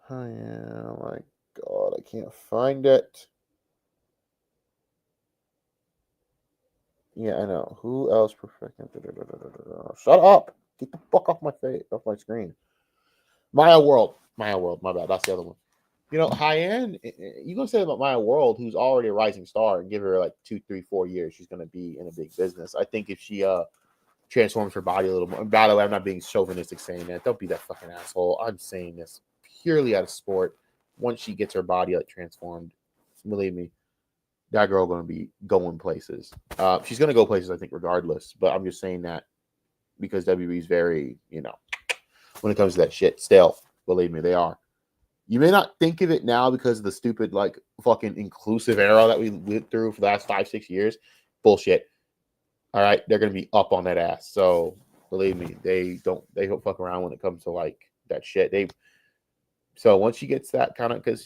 Oh yeah, my God, I can't find it. Yeah, I know. Who else perfecting? Shut up! Get the fuck off my face, off my screen. Maya World. My bad. That's the other one. You know, Hyann, you gonna say about Maya World, who's already a rising star, and give her like 2, 3, 4 years, she's gonna be in a big business. I think if she transforms her body a little more. And by the way, I'm not being chauvinistic saying that. Don't be that fucking asshole. I'm saying this purely out of sport. Once she gets her body like transformed, believe me, that girl gonna be going places. She's gonna go places, I think, regardless. But I'm just saying that because WWE is very, when it comes to that shit, stale. Believe me, they are. You may not think of it now because of the stupid, like, fucking inclusive era that we went through for the last 5, 6 years. Bullshit. All right, they're gonna be up on that ass. So believe me, they don't fuck around when it comes to like that shit. So once she gets that kind of, because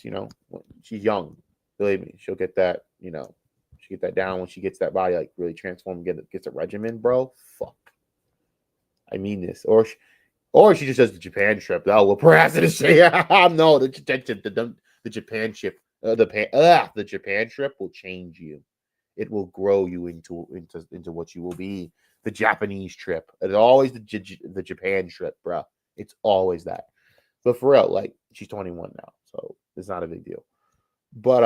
she's young, believe me, she'll get that. She get that down when she gets that body like really transformed, gets a regimen, bro. Fuck, I mean this, or she just does the Japan trip. Oh, well, perhaps it is. No, the Japan trip, the Japan trip will change you. It will grow you into what you will be. The Japanese trip. It's always the Japan trip, bro. It's always that. But for real, like, she's 21 now, so it's not a big deal. But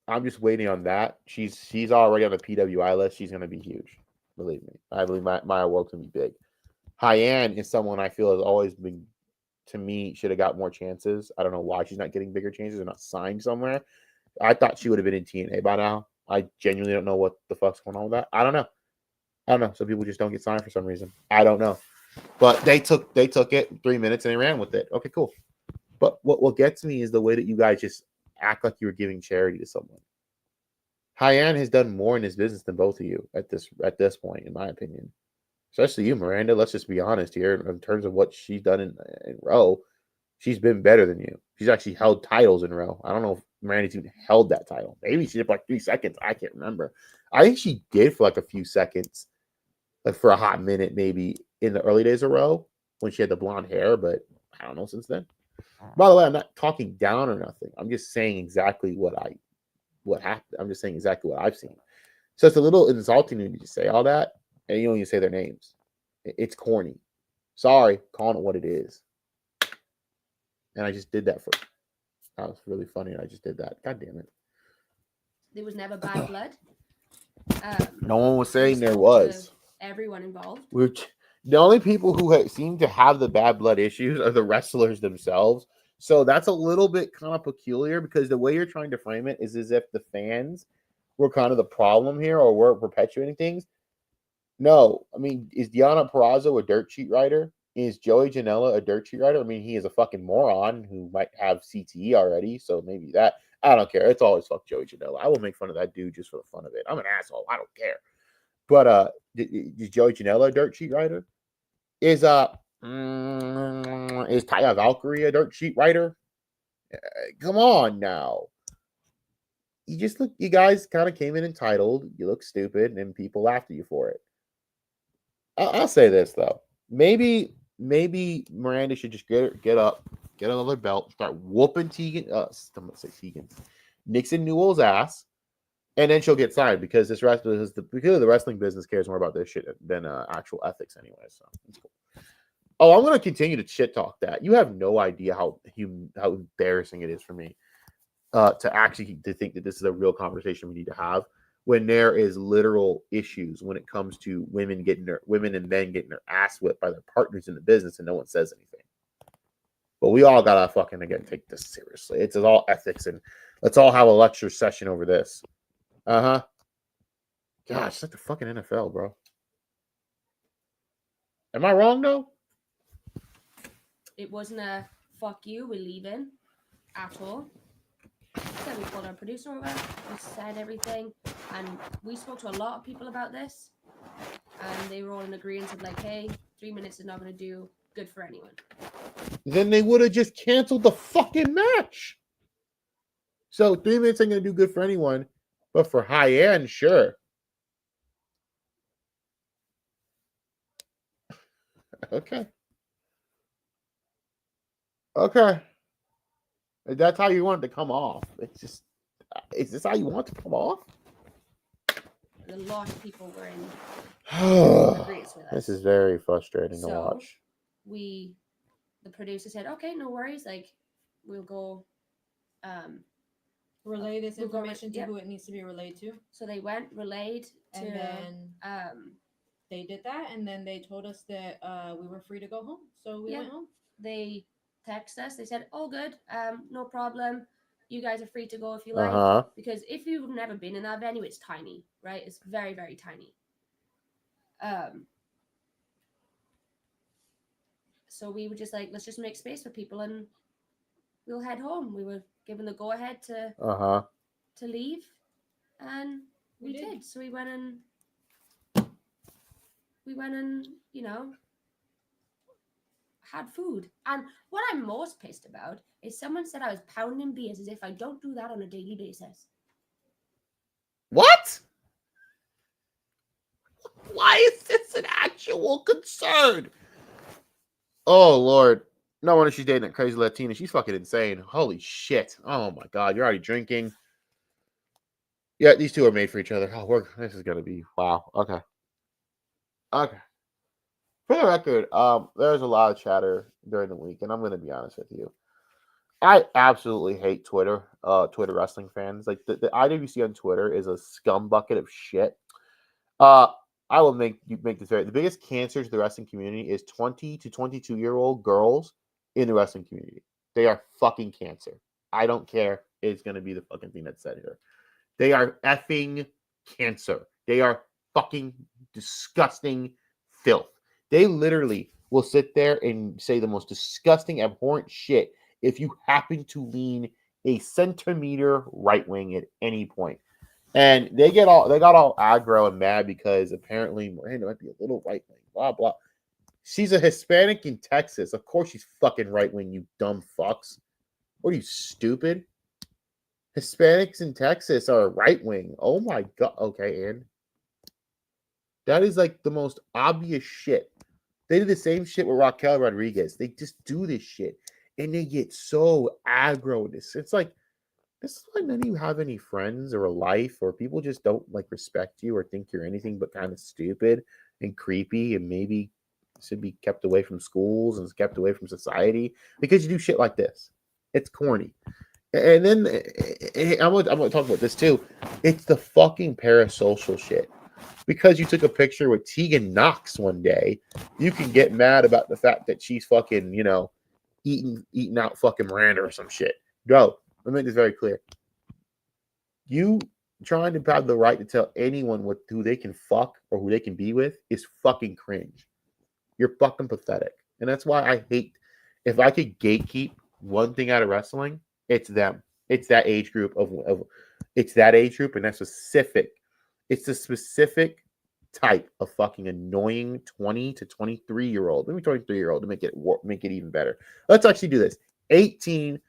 I'm just waiting on that. She's already on the PWI list. She's gonna be huge. Believe me. I believe Maya World's gonna be big. Hyann is someone I feel has always been, to me, should have got more chances. I don't know why she's not getting bigger chances or not signed somewhere. I thought she would have been in TNA by now. I genuinely don't know what the fuck's going on with that. I don't know. Some people just don't get signed for some reason. I don't know. But they took it 3 minutes and they ran with it. Okay, cool. But what gets me is the way that you guys just act like you were giving charity to someone. Hyann has done more in his business than both of you at this point, in my opinion. Especially you, Miranda. Let's just be honest here. In terms of what she's done in Raw, she's been better than you. She's actually held titles in Raw. I don't know if Miranda's even held that title. Maybe she did for like 3 seconds. I can't remember. I think she did for like a few seconds, like for a hot minute, maybe in the early days of Raw when she had the blonde hair, but I don't know since then. By the way, I'm not talking down or nothing. I'm just saying exactly what happened. I'm just saying exactly what I've seen. So it's a little insulting when you just say all that and you don't even say their names. It's corny. Sorry, calling it what it is. And I just did that that was really funny. And I just did that. God damn it. There was never bad blood. No one was saying there was. Everyone involved. The only people who seem to have the bad blood issues are the wrestlers themselves. So that's a little bit kind of peculiar because the way you're trying to frame it is as if the fans were kind of the problem here or were perpetuating things. No, I mean, is Deonna Purrazzo a dirt sheet writer? Is Joey Janela a dirt sheet writer? I mean, he is a fucking moron who might have CTE already, so maybe that. I don't care. It's always fuck Joey Janela. I will make fun of that dude just for the fun of it. I'm an asshole. I don't care. But is Joey Janela a dirt sheet writer? Is Taya Valkyrie a dirt sheet writer? Come on now. You guys kind of came in entitled. You look stupid, and people laughed at you for it. I'll say this though. Maybe Miranda should just get up, get another belt, start whooping Nixon Newell's ass, and then she'll get signed because because the wrestling business cares more about this shit than actual ethics anyway. So it's cool. Oh, I'm gonna continue to shit talk that. You have no idea how embarrassing it is for me to think that this is a real conversation we need to have when there is literal issues when it comes to women and men getting their ass whipped by their partners in the business and no one says anything. But we all gotta fucking again take this seriously. It's all ethics, and let's all have a lecture session over this. Gosh, it's like the fucking NFL, bro. Am I wrong though? It wasn't a fuck you, we're leaving at all. So we called our producer over, we said everything, and we spoke to a lot of people about this, and they were all in agreement of like, hey, 3 minutes is not going to do good for anyone. Then they would have just canceled the fucking match. So 3 minutes ain't going to do good for anyone, but for high end, sure. Okay. That's how you want it to come off. It's just, is this how you want it to come off? A lot of people were in agreement with us. This is very frustrating to watch. The producer said, okay, no worries. Like, we'll go relay this information to who it needs to be relayed to. So they went, relayed to, and then they did that, and then they told us that we were free to go home. So we went home. They texted us. They said, all good, no problem. You guys are free to go if you like. Because if you've never been in that venue, it's tiny, right? It's very, very tiny. So we were just like, let's just make space for people and we'll head home. We were given the go-ahead to leave, and we did. So we went and, you know, had food. And what I'm most pissed about is someone said I was pounding beers as if I don't do that on a daily basis. What? Why is this an actual concern? Oh, Lord. No wonder she's dating that crazy Latina. She's fucking insane. Holy shit. Oh, my God. You're already drinking. Yeah, these two are made for each other. Oh, this is going to be... Wow. Okay. For the record, there's a lot of chatter during the week, and I'm going to be honest with you. I absolutely hate Twitter wrestling fans. Like, the IWC on Twitter is a scum bucket of shit. I will make this very... The biggest cancer to the wrestling community is 20 to 22-year-old girls in the wrestling community. They are fucking cancer. I don't care. It's going to be the fucking thing that's said here. They are effing cancer. They are fucking disgusting filth. They literally will sit there and say the most disgusting, abhorrent shit if you happen to lean a centimeter right wing at any point. And they got all aggro and mad because apparently Miranda might be a little right wing, blah, blah. She's a Hispanic in Texas. Of course she's fucking right wing, you dumb fucks. What are you, stupid? Hispanics in Texas are right wing. Oh my God. Okay, and that is like the most obvious shit. They did the same shit with Raquel Rodriguez. They just do this shit. And they get so aggro. It's like, this is why none of you have any friends or a life, or people just don't like respect you or think you're anything but kind of stupid and creepy and maybe should be kept away from schools and kept away from society because you do shit like this. It's corny. And then I'm going to talk about this too. It's the fucking parasocial shit. Because you took a picture with Tegan Knox one day, you can get mad about the fact that she's fucking, you know, eating out fucking Miranda or some shit. Go. Let me make this very clear. You trying to have the right to tell anyone who they can fuck or who they can be with is fucking cringe. You're fucking pathetic. And that's why I hate, if I could gatekeep one thing out of wrestling, it's them. It's that age group it's that age group, and that's specific. It's a specific type of fucking annoying 20 to 23-year-old. Maybe 23-year-old to make it even better. Let's actually do this. 18,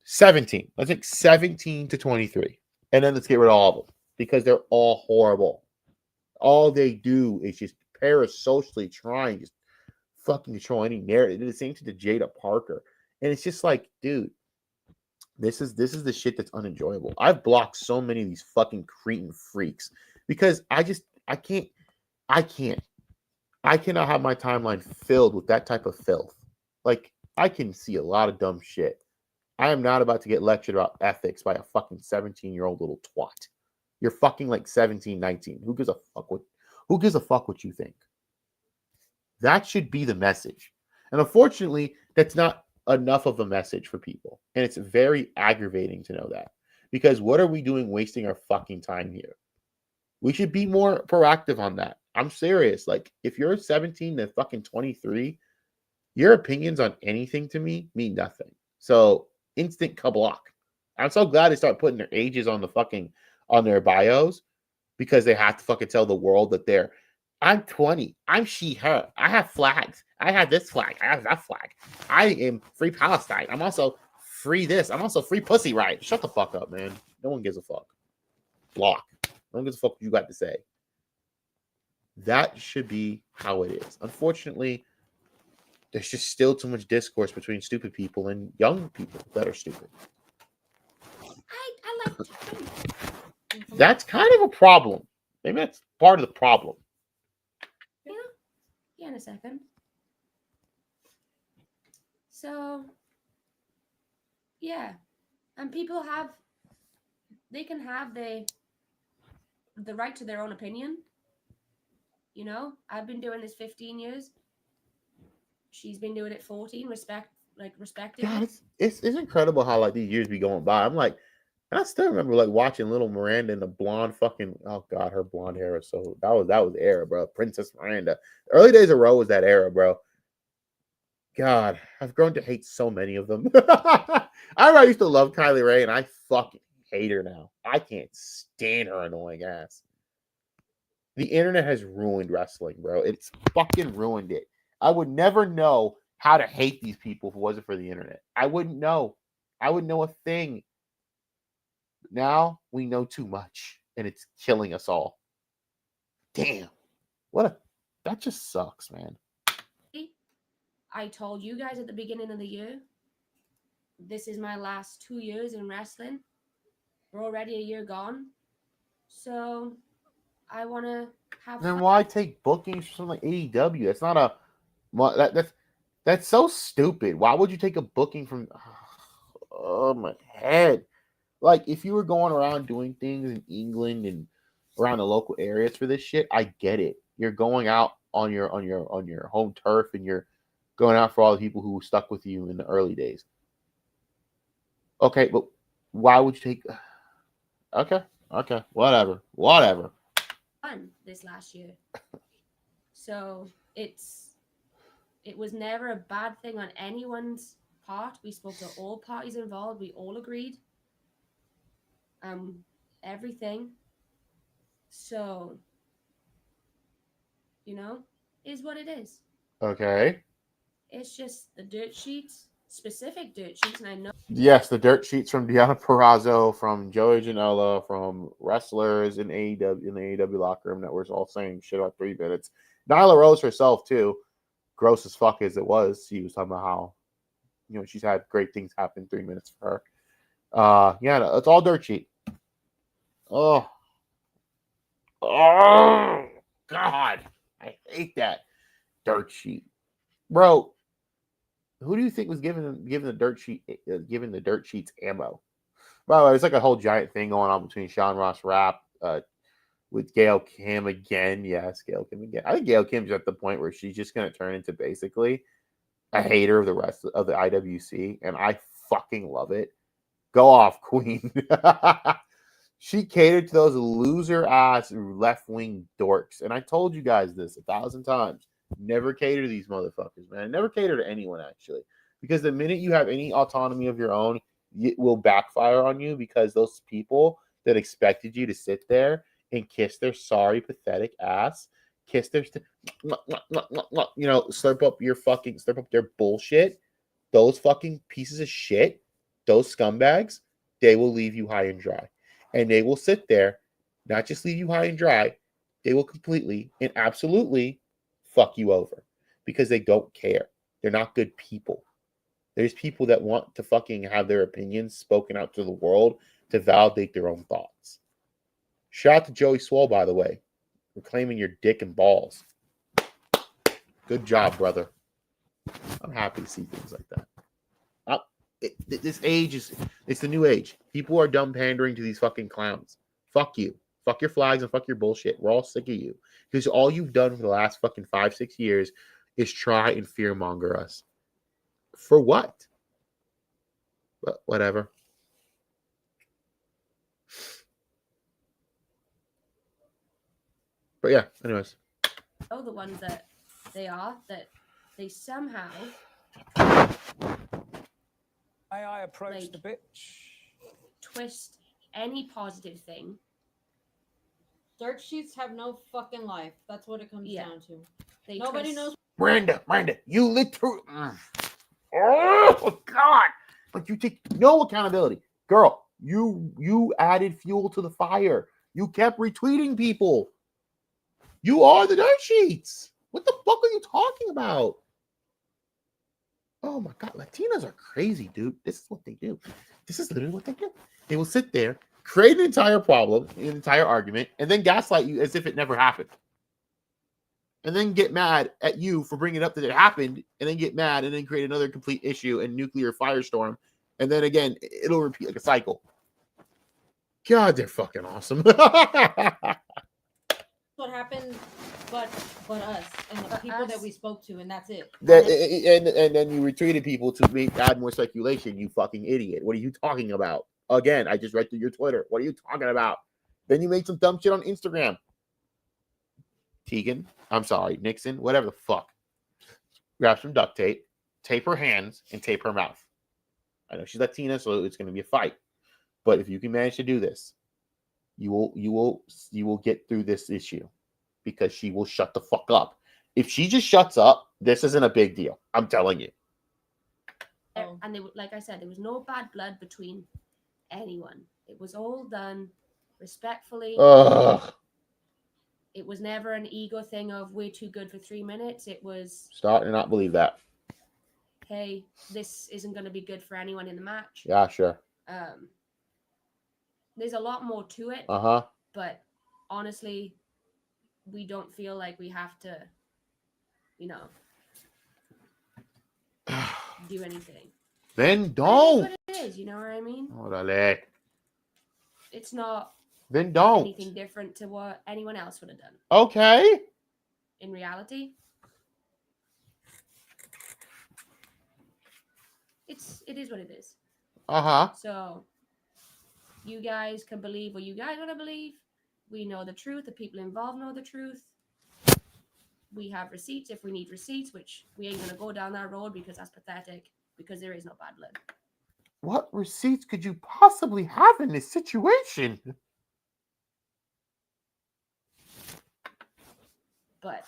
17. Let's take 17 to 23. And then let's get rid of all of them because they're all horrible. All they do is just parasocially trying, just fucking control any narrative. They did the same to Jada Parker. And it's just like, dude, this is the shit that's unenjoyable. I've blocked so many of these fucking cretin freaks because I cannot have my timeline filled with that type of filth. Like, I can see a lot of dumb shit. I am not about to get lectured about ethics by a fucking 17-year-old little twat. You're fucking like 17, 19. Who gives a fuck what you think? That should be the message. And unfortunately, that's not enough of a message for people. And it's very aggravating to know that. Because what are we doing wasting our fucking time here? We should be more proactive on that. I'm serious. Like, if you're 17 to fucking 23, your opinions on anything to me mean nothing. So, instant block. I'm so glad they start putting their ages on their bios because they have to fucking tell the world that I'm 20. I'm she, her. I have flags. I have this flag. I have that flag. I am free Palestine. I'm also free this. I'm also free pussy riot. Shut the fuck up, man. No one gives a fuck. Block. No one gives a fuck what you got to say. That should be how it is. Unfortunately, there's just still too much discourse between stupid people and young people that are stupid. I like to. That's kind of a problem. Maybe that's part of the problem. Yeah, in a second. So, yeah. And people they can have the right to their own opinion. You know, I've been doing this 15 years. She's been doing it 14. Respecting. God, it's incredible how like these years be going by. I'm like, and I still remember like watching little Miranda and the blonde fucking, oh god, her blonde hair is so that was the era, bro. Princess Miranda. The early days of Raw was that era, bro. God, I've grown to hate so many of them. I used to love Kylie Ray, and I fucking hate her now. I can't stand her annoying ass. The internet has ruined wrestling, bro. It's fucking ruined it. I would never know how to hate these people if it wasn't for the internet. I wouldn't know. I wouldn't know a thing. Now we know too much, and it's killing us all. Damn. That just sucks, man. I told you guys at the beginning of the year, this is my last 2 years in wrestling. We're already a year gone. So I want to have Then fun. why take bookings from like AEW? That's not a that's so stupid. Why would you take a booking from oh my head? Like if you were going around doing things in England and around the local areas for this shit, I get it. You're going out on your home turf and you're going out for all the people who stuck with you in the early days. Okay, but why would you take Okay, whatever. Fun this last year. So it was never a bad thing on anyone's part. We spoke to all parties involved. We all agreed. Everything. So, is what it is. Okay. It's just the dirt sheets, specific dirt sheets, and I know. Yes, the dirt sheets from Deonna Purrazzo, from Joey Janela, from wrestlers in AEW in the AEW locker room that were all saying shit about 3 minutes. Nyla Rose herself too, gross as fuck as it was. She was talking about how, she's had great things happen in 3 minutes for her. Yeah, it's all dirt sheet. Oh, God, I hate that dirt sheet, bro. Who do you think was giving the dirt sheets ammo? By the way, it's like a whole giant thing going on between Sean Ross Rapp with Gail Kim again. Yes, Gail Kim again. I think Gail Kim's at the point where she's just going to turn into basically a hater of the rest of the IWC, and I fucking love it. Go off, Queen. She catered to those loser ass left wing dorks. And I told you guys this 1,000 times. Never cater to these motherfuckers, man. Never cater to anyone, actually. Because the minute you have any autonomy of your own, it will backfire on you because those people that expected you to sit there and kiss their sorry, pathetic ass, kiss their, slurp up their bullshit, those fucking pieces of shit, those scumbags, they will leave you high and dry. And they will sit there, not just leave you high and dry, they will completely and absolutely fuck you over because they don't care. They're not good people. There's people that want to fucking have their opinions spoken out to the world to validate their own thoughts. Shout out to Joey Swole, by the way, reclaiming your dick and balls. Good job, brother. I'm happy to see things like that. This age it's the new age. People are dumb pandering to these fucking clowns. Fuck you. Fuck your flags and fuck your bullshit. We're all sick of you. Because all you've done for the last fucking 5-6 years is try and fearmonger us. For what? But whatever. But yeah, anyways. Oh, the ones that they somehow I approach like, the bitch. twist any positive thing. Dirt sheets have no fucking life. That's what it comes down to. Nobody knows. Miranda, you literally. Oh God! But you take no accountability, girl. You added fuel to the fire. You kept retweeting people. You are the dirt sheets. What the fuck are you talking about? Oh my God, Latinas are crazy, dude. This is what they do. This is literally what they do. They will sit there, create an entire problem, an entire argument, and then gaslight you as if it never happened. And then get mad at you for bringing it up that it happened, and then get mad and then create another complete issue and nuclear firestorm. And then again, it'll repeat like a cycle. God, they're fucking awesome. What happened, but us and the people that we spoke to, and that's it. And then you retweeted people to add more speculation. You fucking idiot! What are you talking about? Again, I just read through your Twitter. What are you talking about? Then you made some dumb shit on Instagram. Nixon, whatever the fuck. Grab some duct tape her hands, and tape her mouth. I know she's Latina, so it's going to be a fight. But if you can manage to do this, you will get through this issue because she will shut the fuck up. If she just shuts up, this isn't a big deal. I'm telling you. And they, like I said, there was no bad blood between anyone. It was all done respectfully. Ugh. It was never an ego thing of we're too good for 3 minutes. It was Starting to not believe that. Hey, this isn't going to be good for anyone in the match. Yeah, sure. There's a lot more to it. But honestly, we don't feel like we have to, do anything. Then don't. But it is, you know what I mean? Orale. It's not Then don't. anything different to what anyone else would have done. Okay. In reality, it is what it is. So you guys can believe what you guys want to believe. We know the truth. The people involved know the truth. We have receipts if we need receipts, which we ain't going to go down that road because that's pathetic, because there is no bad blood. What receipts could you possibly have in this situation? But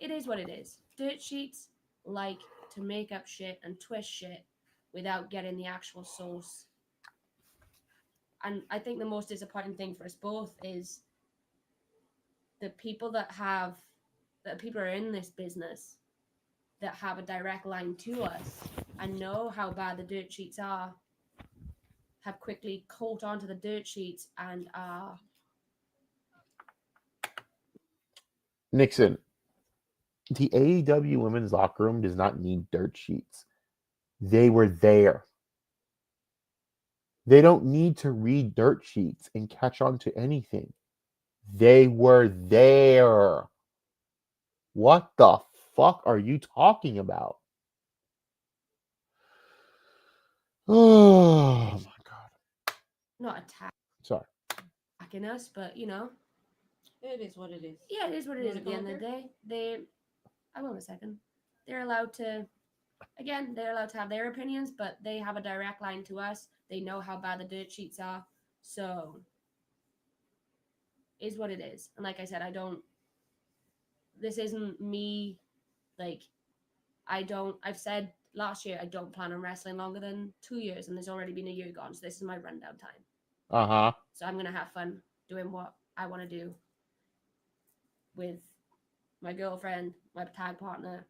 it is what it is. Dirt sheets like to make up shit and twist shit without getting the actual source. And I think the most disappointing thing for us both is the people that people are in this business that have a direct line to us and know how bad the dirt sheets are, have quickly caught onto the dirt sheets and are... Nixon, the AEW women's locker room does not need dirt sheets. They were there. They don't need to read dirt sheets and catch on to anything. They were there. What the fuck are you talking about? Oh my God. Not attack. attacking us, but you know, It is what it is. yeah, it is what it You is. wanna At the go end of the there? day, I will in a second. They're allowed to, again, they're allowed to have their opinions, but they have a direct line to us. They know how bad the dirt sheets are, so is what it is. And like I said, this isn't me, like, I've said last year I don't plan on wrestling longer than 2 years, and there's already been a year gone, so this is my rundown time. Uh-huh. So I'm going to have fun doing what I want to do with my girlfriend, my tag partner.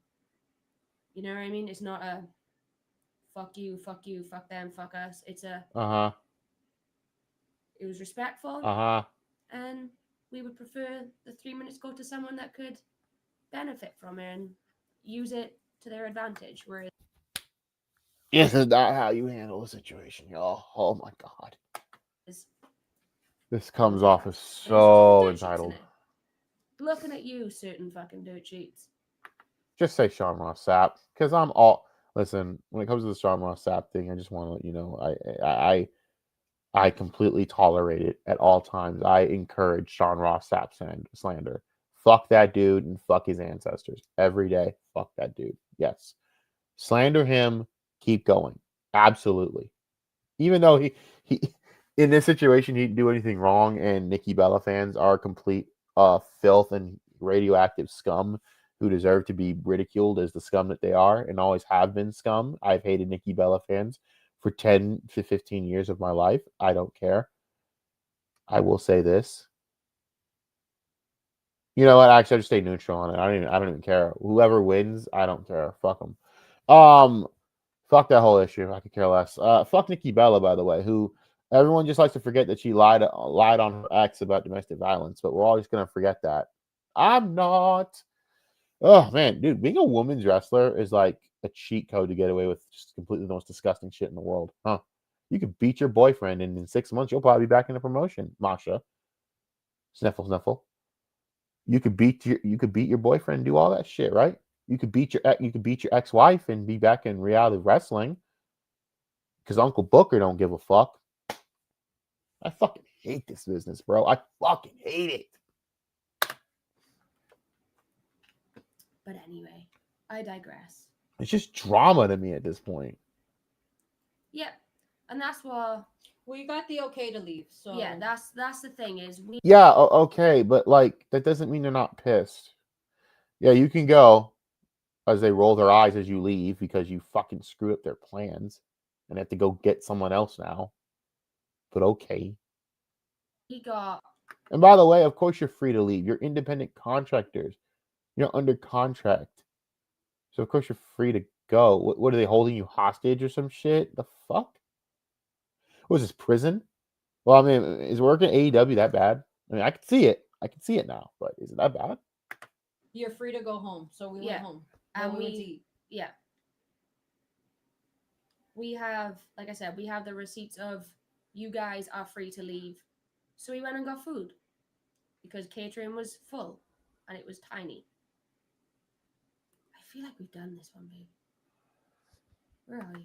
You know what I mean? It's not a fuck you, fuck them, fuck us. It's a, Uh-huh. it was respectful, Uh-huh. and we would prefer the 3 minutes go to someone that could benefit from it and use it to their advantage. Whereas, This is not how you handle a situation, y'all. Oh my god. This comes off as so entitled. Looking at you, certain fucking dirt sheets. Just say Sean Ross Sapp. Because I'm all listen, when it comes to the Sean Ross Sapp thing, I just want to let you know I completely tolerate it at all times. I encourage Sean Ross Sapp slander. Fuck that dude and fuck his ancestors. Every day. Fuck that dude. Yes. Slander him, keep going. Absolutely. Even though he in this situation he didn't do anything wrong, and Nikki Bella fans are complete filth and radioactive scum who deserve to be ridiculed as the scum that they are and always have been scum. I've hated Nikki Bella fans for 10 to 15 years of my life. I don't care. I will say this. You know what? Actually, I just stay neutral on it. I don't even care. Whoever wins, I don't care. Fuck them. Fuck that whole issue. I could care less. Fuck Nikki Bella, by the way, who everyone just likes to forget that she lied on her ex about domestic violence, but we're all just gonna forget that. I'm not. Oh man, dude, being a women's wrestler is like a cheat code to get away with just completely the most disgusting shit in the world, huh? You could beat your boyfriend, and in 6 months you'll probably be back in a promotion. Masha, sniffle, sniffle. You could beat your boyfriend, and do all that shit, right? You could beat your ex-wife and be back in reality wrestling because Uncle Booker don't give a fuck. I fucking hate this business, bro. I fucking hate it. But anyway, I digress. It's just drama to me at this point. Yeah, and that's what. We got the okay to leave. So Yeah, that's the thing is we. Yeah, okay, but like that doesn't mean they're not pissed. Yeah, you can go as they roll their eyes as you leave because you fucking screwed up their plans and have to go get someone else now. But okay. He got. And by the way, of course you're free to leave. You're independent contractors. You're under contract. So of course you're free to go. What are they holding you hostage or some shit? The fuck? What was this, prison? Well, I mean, is working at AEW that bad? I mean, I can see it. I can see it now, but is it that bad? you're free to go home. So we went home. And we went to eat. Yeah. We have, like I said, we have the receipts of you guys are free to leave. So we went and got food because catering was full and it was tiny. I feel like we've done this one, babe. Where are you?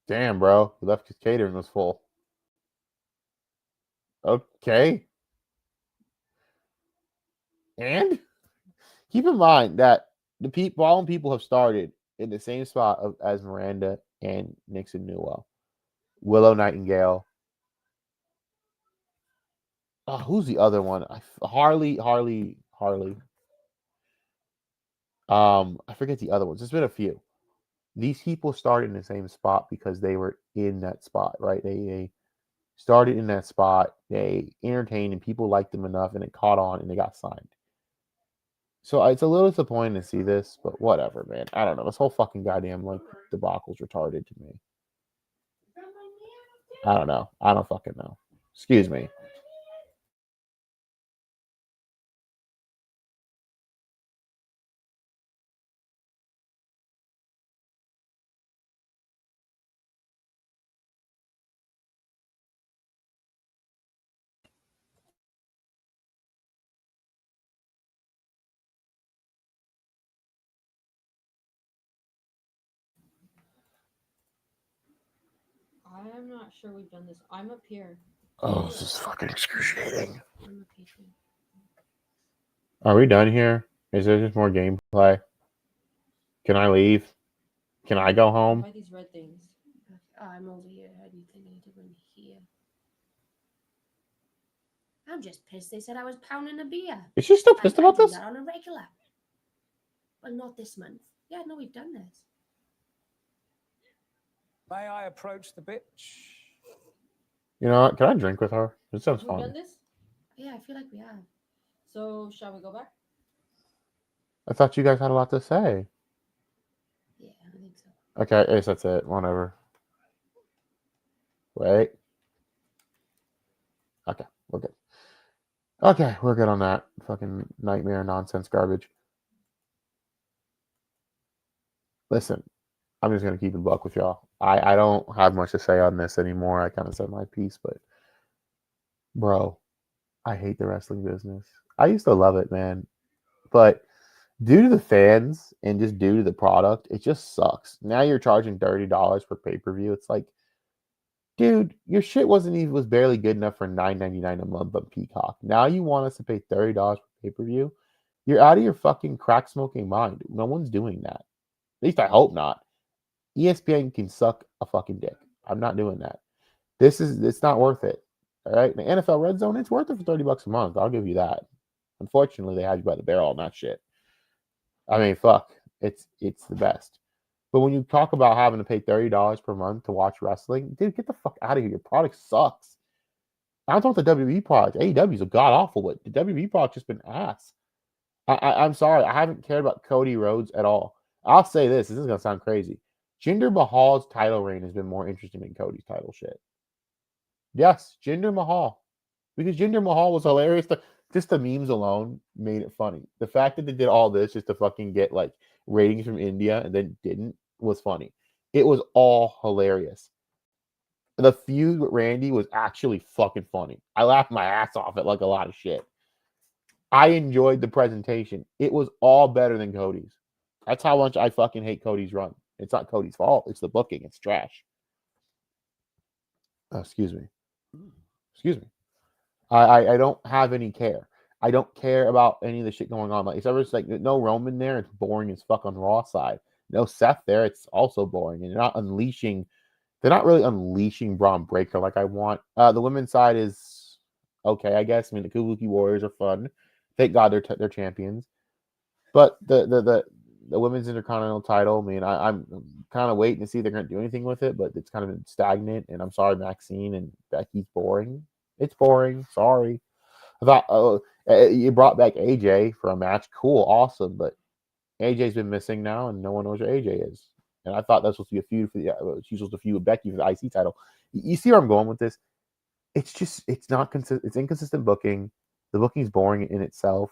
Damn, bro. You left because catering was full. Okay. And keep in mind that the following people have started in the same spot as Miranda and Nixon Newell. Willow Nightingale. Oh, who's the other one? Harley. I forget the other ones. There's been a few. These people started in the same spot because they were in that spot, right? They started in that spot. They entertained and people liked them enough and it caught on and they got signed. So it's a little disappointing to see this, but whatever, man. I don't know. This whole fucking goddamn like debacle's retarded to me. I don't know. I don't fucking know. Excuse me. I am not sure we've done this. I'm up here. Oh, this is fucking excruciating. Patreon. Are we done here? Is there just more gameplay? Can I leave? Can I go home? Buy these red things. Oh, I'm over here. How do you think I need to run here? I'm just pissed they said I was pounding a beer. Is she still pissed I about do this? that on a regular. Well, not this month. Yeah, no, we've done this. May I approach the bitch? You know what? Can I drink with her? It sounds We've done fun. this. Yeah, I feel like we have. So shall we go back? I thought you guys had a lot to say. Yeah, I think so. Okay, I guess that's it. Whatever. Wait. Okay, we're good. Okay, we're good on that. Fucking nightmare nonsense garbage. Listen, I'm just gonna keep it a buck with y'all. I don't have much to say on this anymore. I kind of said my piece, but bro, I hate the wrestling business. I used to love it, man. But due to the fans and just due to the product, it just sucks. Now you're charging $30 per pay-per-view. It's like, dude, your shit was barely good enough for $9.99 a month on Peacock. Now you want us to pay $30 per pay-per-view? You're out of your fucking crack smoking mind. No one's doing that. At least I hope not. ESPN can suck a fucking dick. I'm not doing that. It's not worth it. All right. The NFL Red Zone, it's worth it for $30 a month. I'll give you that. Unfortunately, they have you by the barrel on that shit. I mean, fuck. It's the best. But when you talk about having to pay $30 per month to watch wrestling, dude, get the fuck out of here. Your product sucks. I don't want the WWE product. AEW's a god awful, but the WWE product just been ass. I'm sorry. I haven't cared about Cody Rhodes at all. I'll say this. This is going to sound crazy. Jinder Mahal's title reign has been more interesting than Cody's title shit. Yes, Jinder Mahal. Because Jinder Mahal was hilarious. Just the memes alone made it funny. The fact that they did all this just to fucking get like ratings from India and then didn't was funny. It was all hilarious. The feud with Randy was actually fucking funny. I laughed my ass off at like a lot of shit. I enjoyed the presentation. It was all better than Cody's. That's how much I fucking hate Cody's run. It's not Cody's fault. It's the booking. It's trash. Excuse me. I don't have any care. I don't care about any of the shit going on. Like, it's ever just like no Roman there. It's boring as fuck on the Raw side. No Seth there. It's also boring. And they're not really unleashing Braun Breaker like I want. The women's side is okay, I guess. I mean, the Kabuki Warriors are fun. Thank God they're champions. But the women's intercontinental title, I mean, I'm kind of waiting to see if they're going to do anything with it, but it's kind of been stagnant. And I'm sorry, Maxine and Becky's boring. It's boring. Sorry. I thought, you brought back AJ for a match. Cool, awesome. But AJ's been missing now, and no one knows where AJ is. And I thought that was supposed to be a feud for she's supposed to feud with Becky for the IC title. You see where I'm going with this? It's not consistent. It's inconsistent booking. The booking's boring in itself,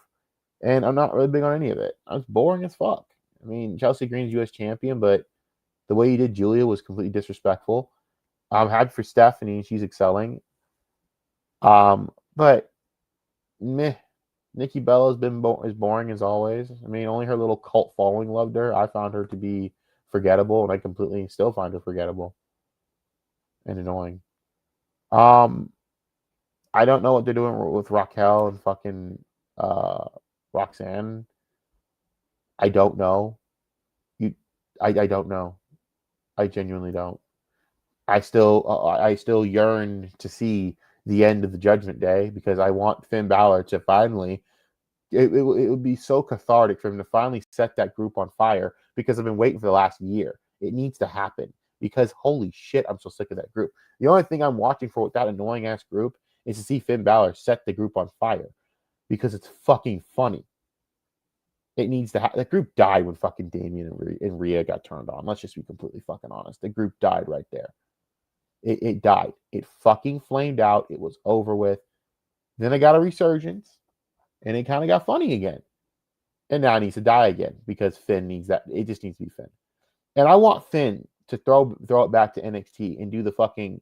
and I'm not really big on any of it. It's boring as fuck. I mean, Chelsea Green's U.S. champion, but the way you did Julia was completely disrespectful. I'm happy for Stephanie; she's excelling. But meh. Nikki Bella has been is boring as always. I mean, only her little cult following loved her. I found her to be forgettable, and I completely still find her forgettable and annoying. I don't know what they're doing with Raquel and fucking Roxanne. I don't know. I don't know. I genuinely don't. I still yearn to see the end of the Judgment Day because I want Finn Balor to finally. It would be so cathartic for him to finally set that group on fire because I've been waiting for the last year. It needs to happen because holy shit, I'm so sick of that group. The only thing I'm watching for with that annoying ass group is to see Finn Balor set the group on fire because it's fucking funny. It needs to happen. The group died when fucking Damian and Rhea got turned on. Let's just be completely fucking honest. The group died right there. It died. It fucking flamed out. It was over with. Then I got a resurgence. And it kind of got funny again. And now it needs to die again because Finn needs that. It just needs to be Finn. And I want Finn to throw it back to NXT and do the fucking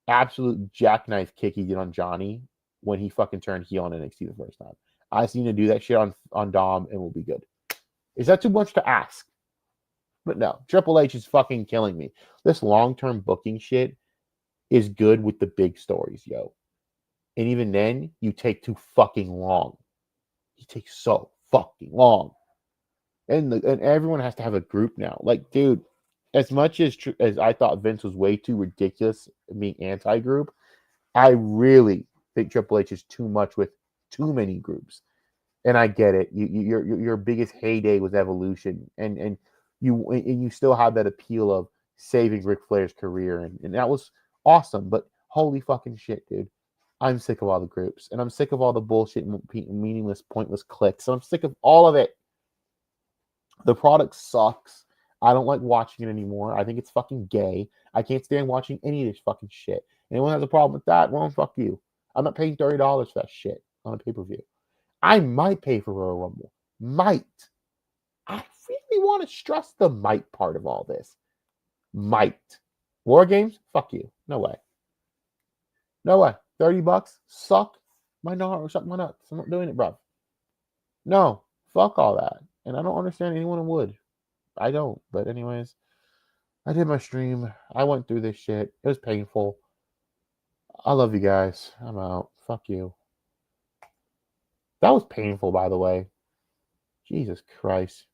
absolute jackknife kick he did on Johnny when he fucking turned heel on NXT the first time. I just need to do that shit on Dom and we'll be good. Is that too much to ask? But no, Triple H is fucking killing me. This long-term booking shit is good with the big stories, yo. And even then, you take too fucking long. You take so fucking long. And everyone has to have a group now. Like, dude, as much as I thought Vince was way too ridiculous being anti-group, I really think Triple H is too much with too many groups. And I get it. Your biggest heyday was Evolution, and you still have that appeal of saving Ric Flair's career, and that was awesome. But holy fucking shit, dude. I'm sick of all the groups, and I'm sick of all the bullshit, meaningless, pointless clicks. And I'm sick of all of it. The product sucks. I don't like watching it anymore. I think it's fucking gay. I can't stand watching any of this fucking shit. Anyone has a problem with that? Well, fuck you. I'm not paying $30 for that shit on a pay-per-view. I might pay for Royal Rumble. Might. I really want to stress the might part of all this. Might. War Games? Fuck you. No way. No way. $30? Suck my nuts. Suck my nuts. I'm not doing it, bro. No. Fuck all that. And I don't understand anyone who would. I don't. But anyways, I did my stream. I went through this shit. It was painful. I love you guys. I'm out. Fuck you. That was painful, by the way. Jesus Christ.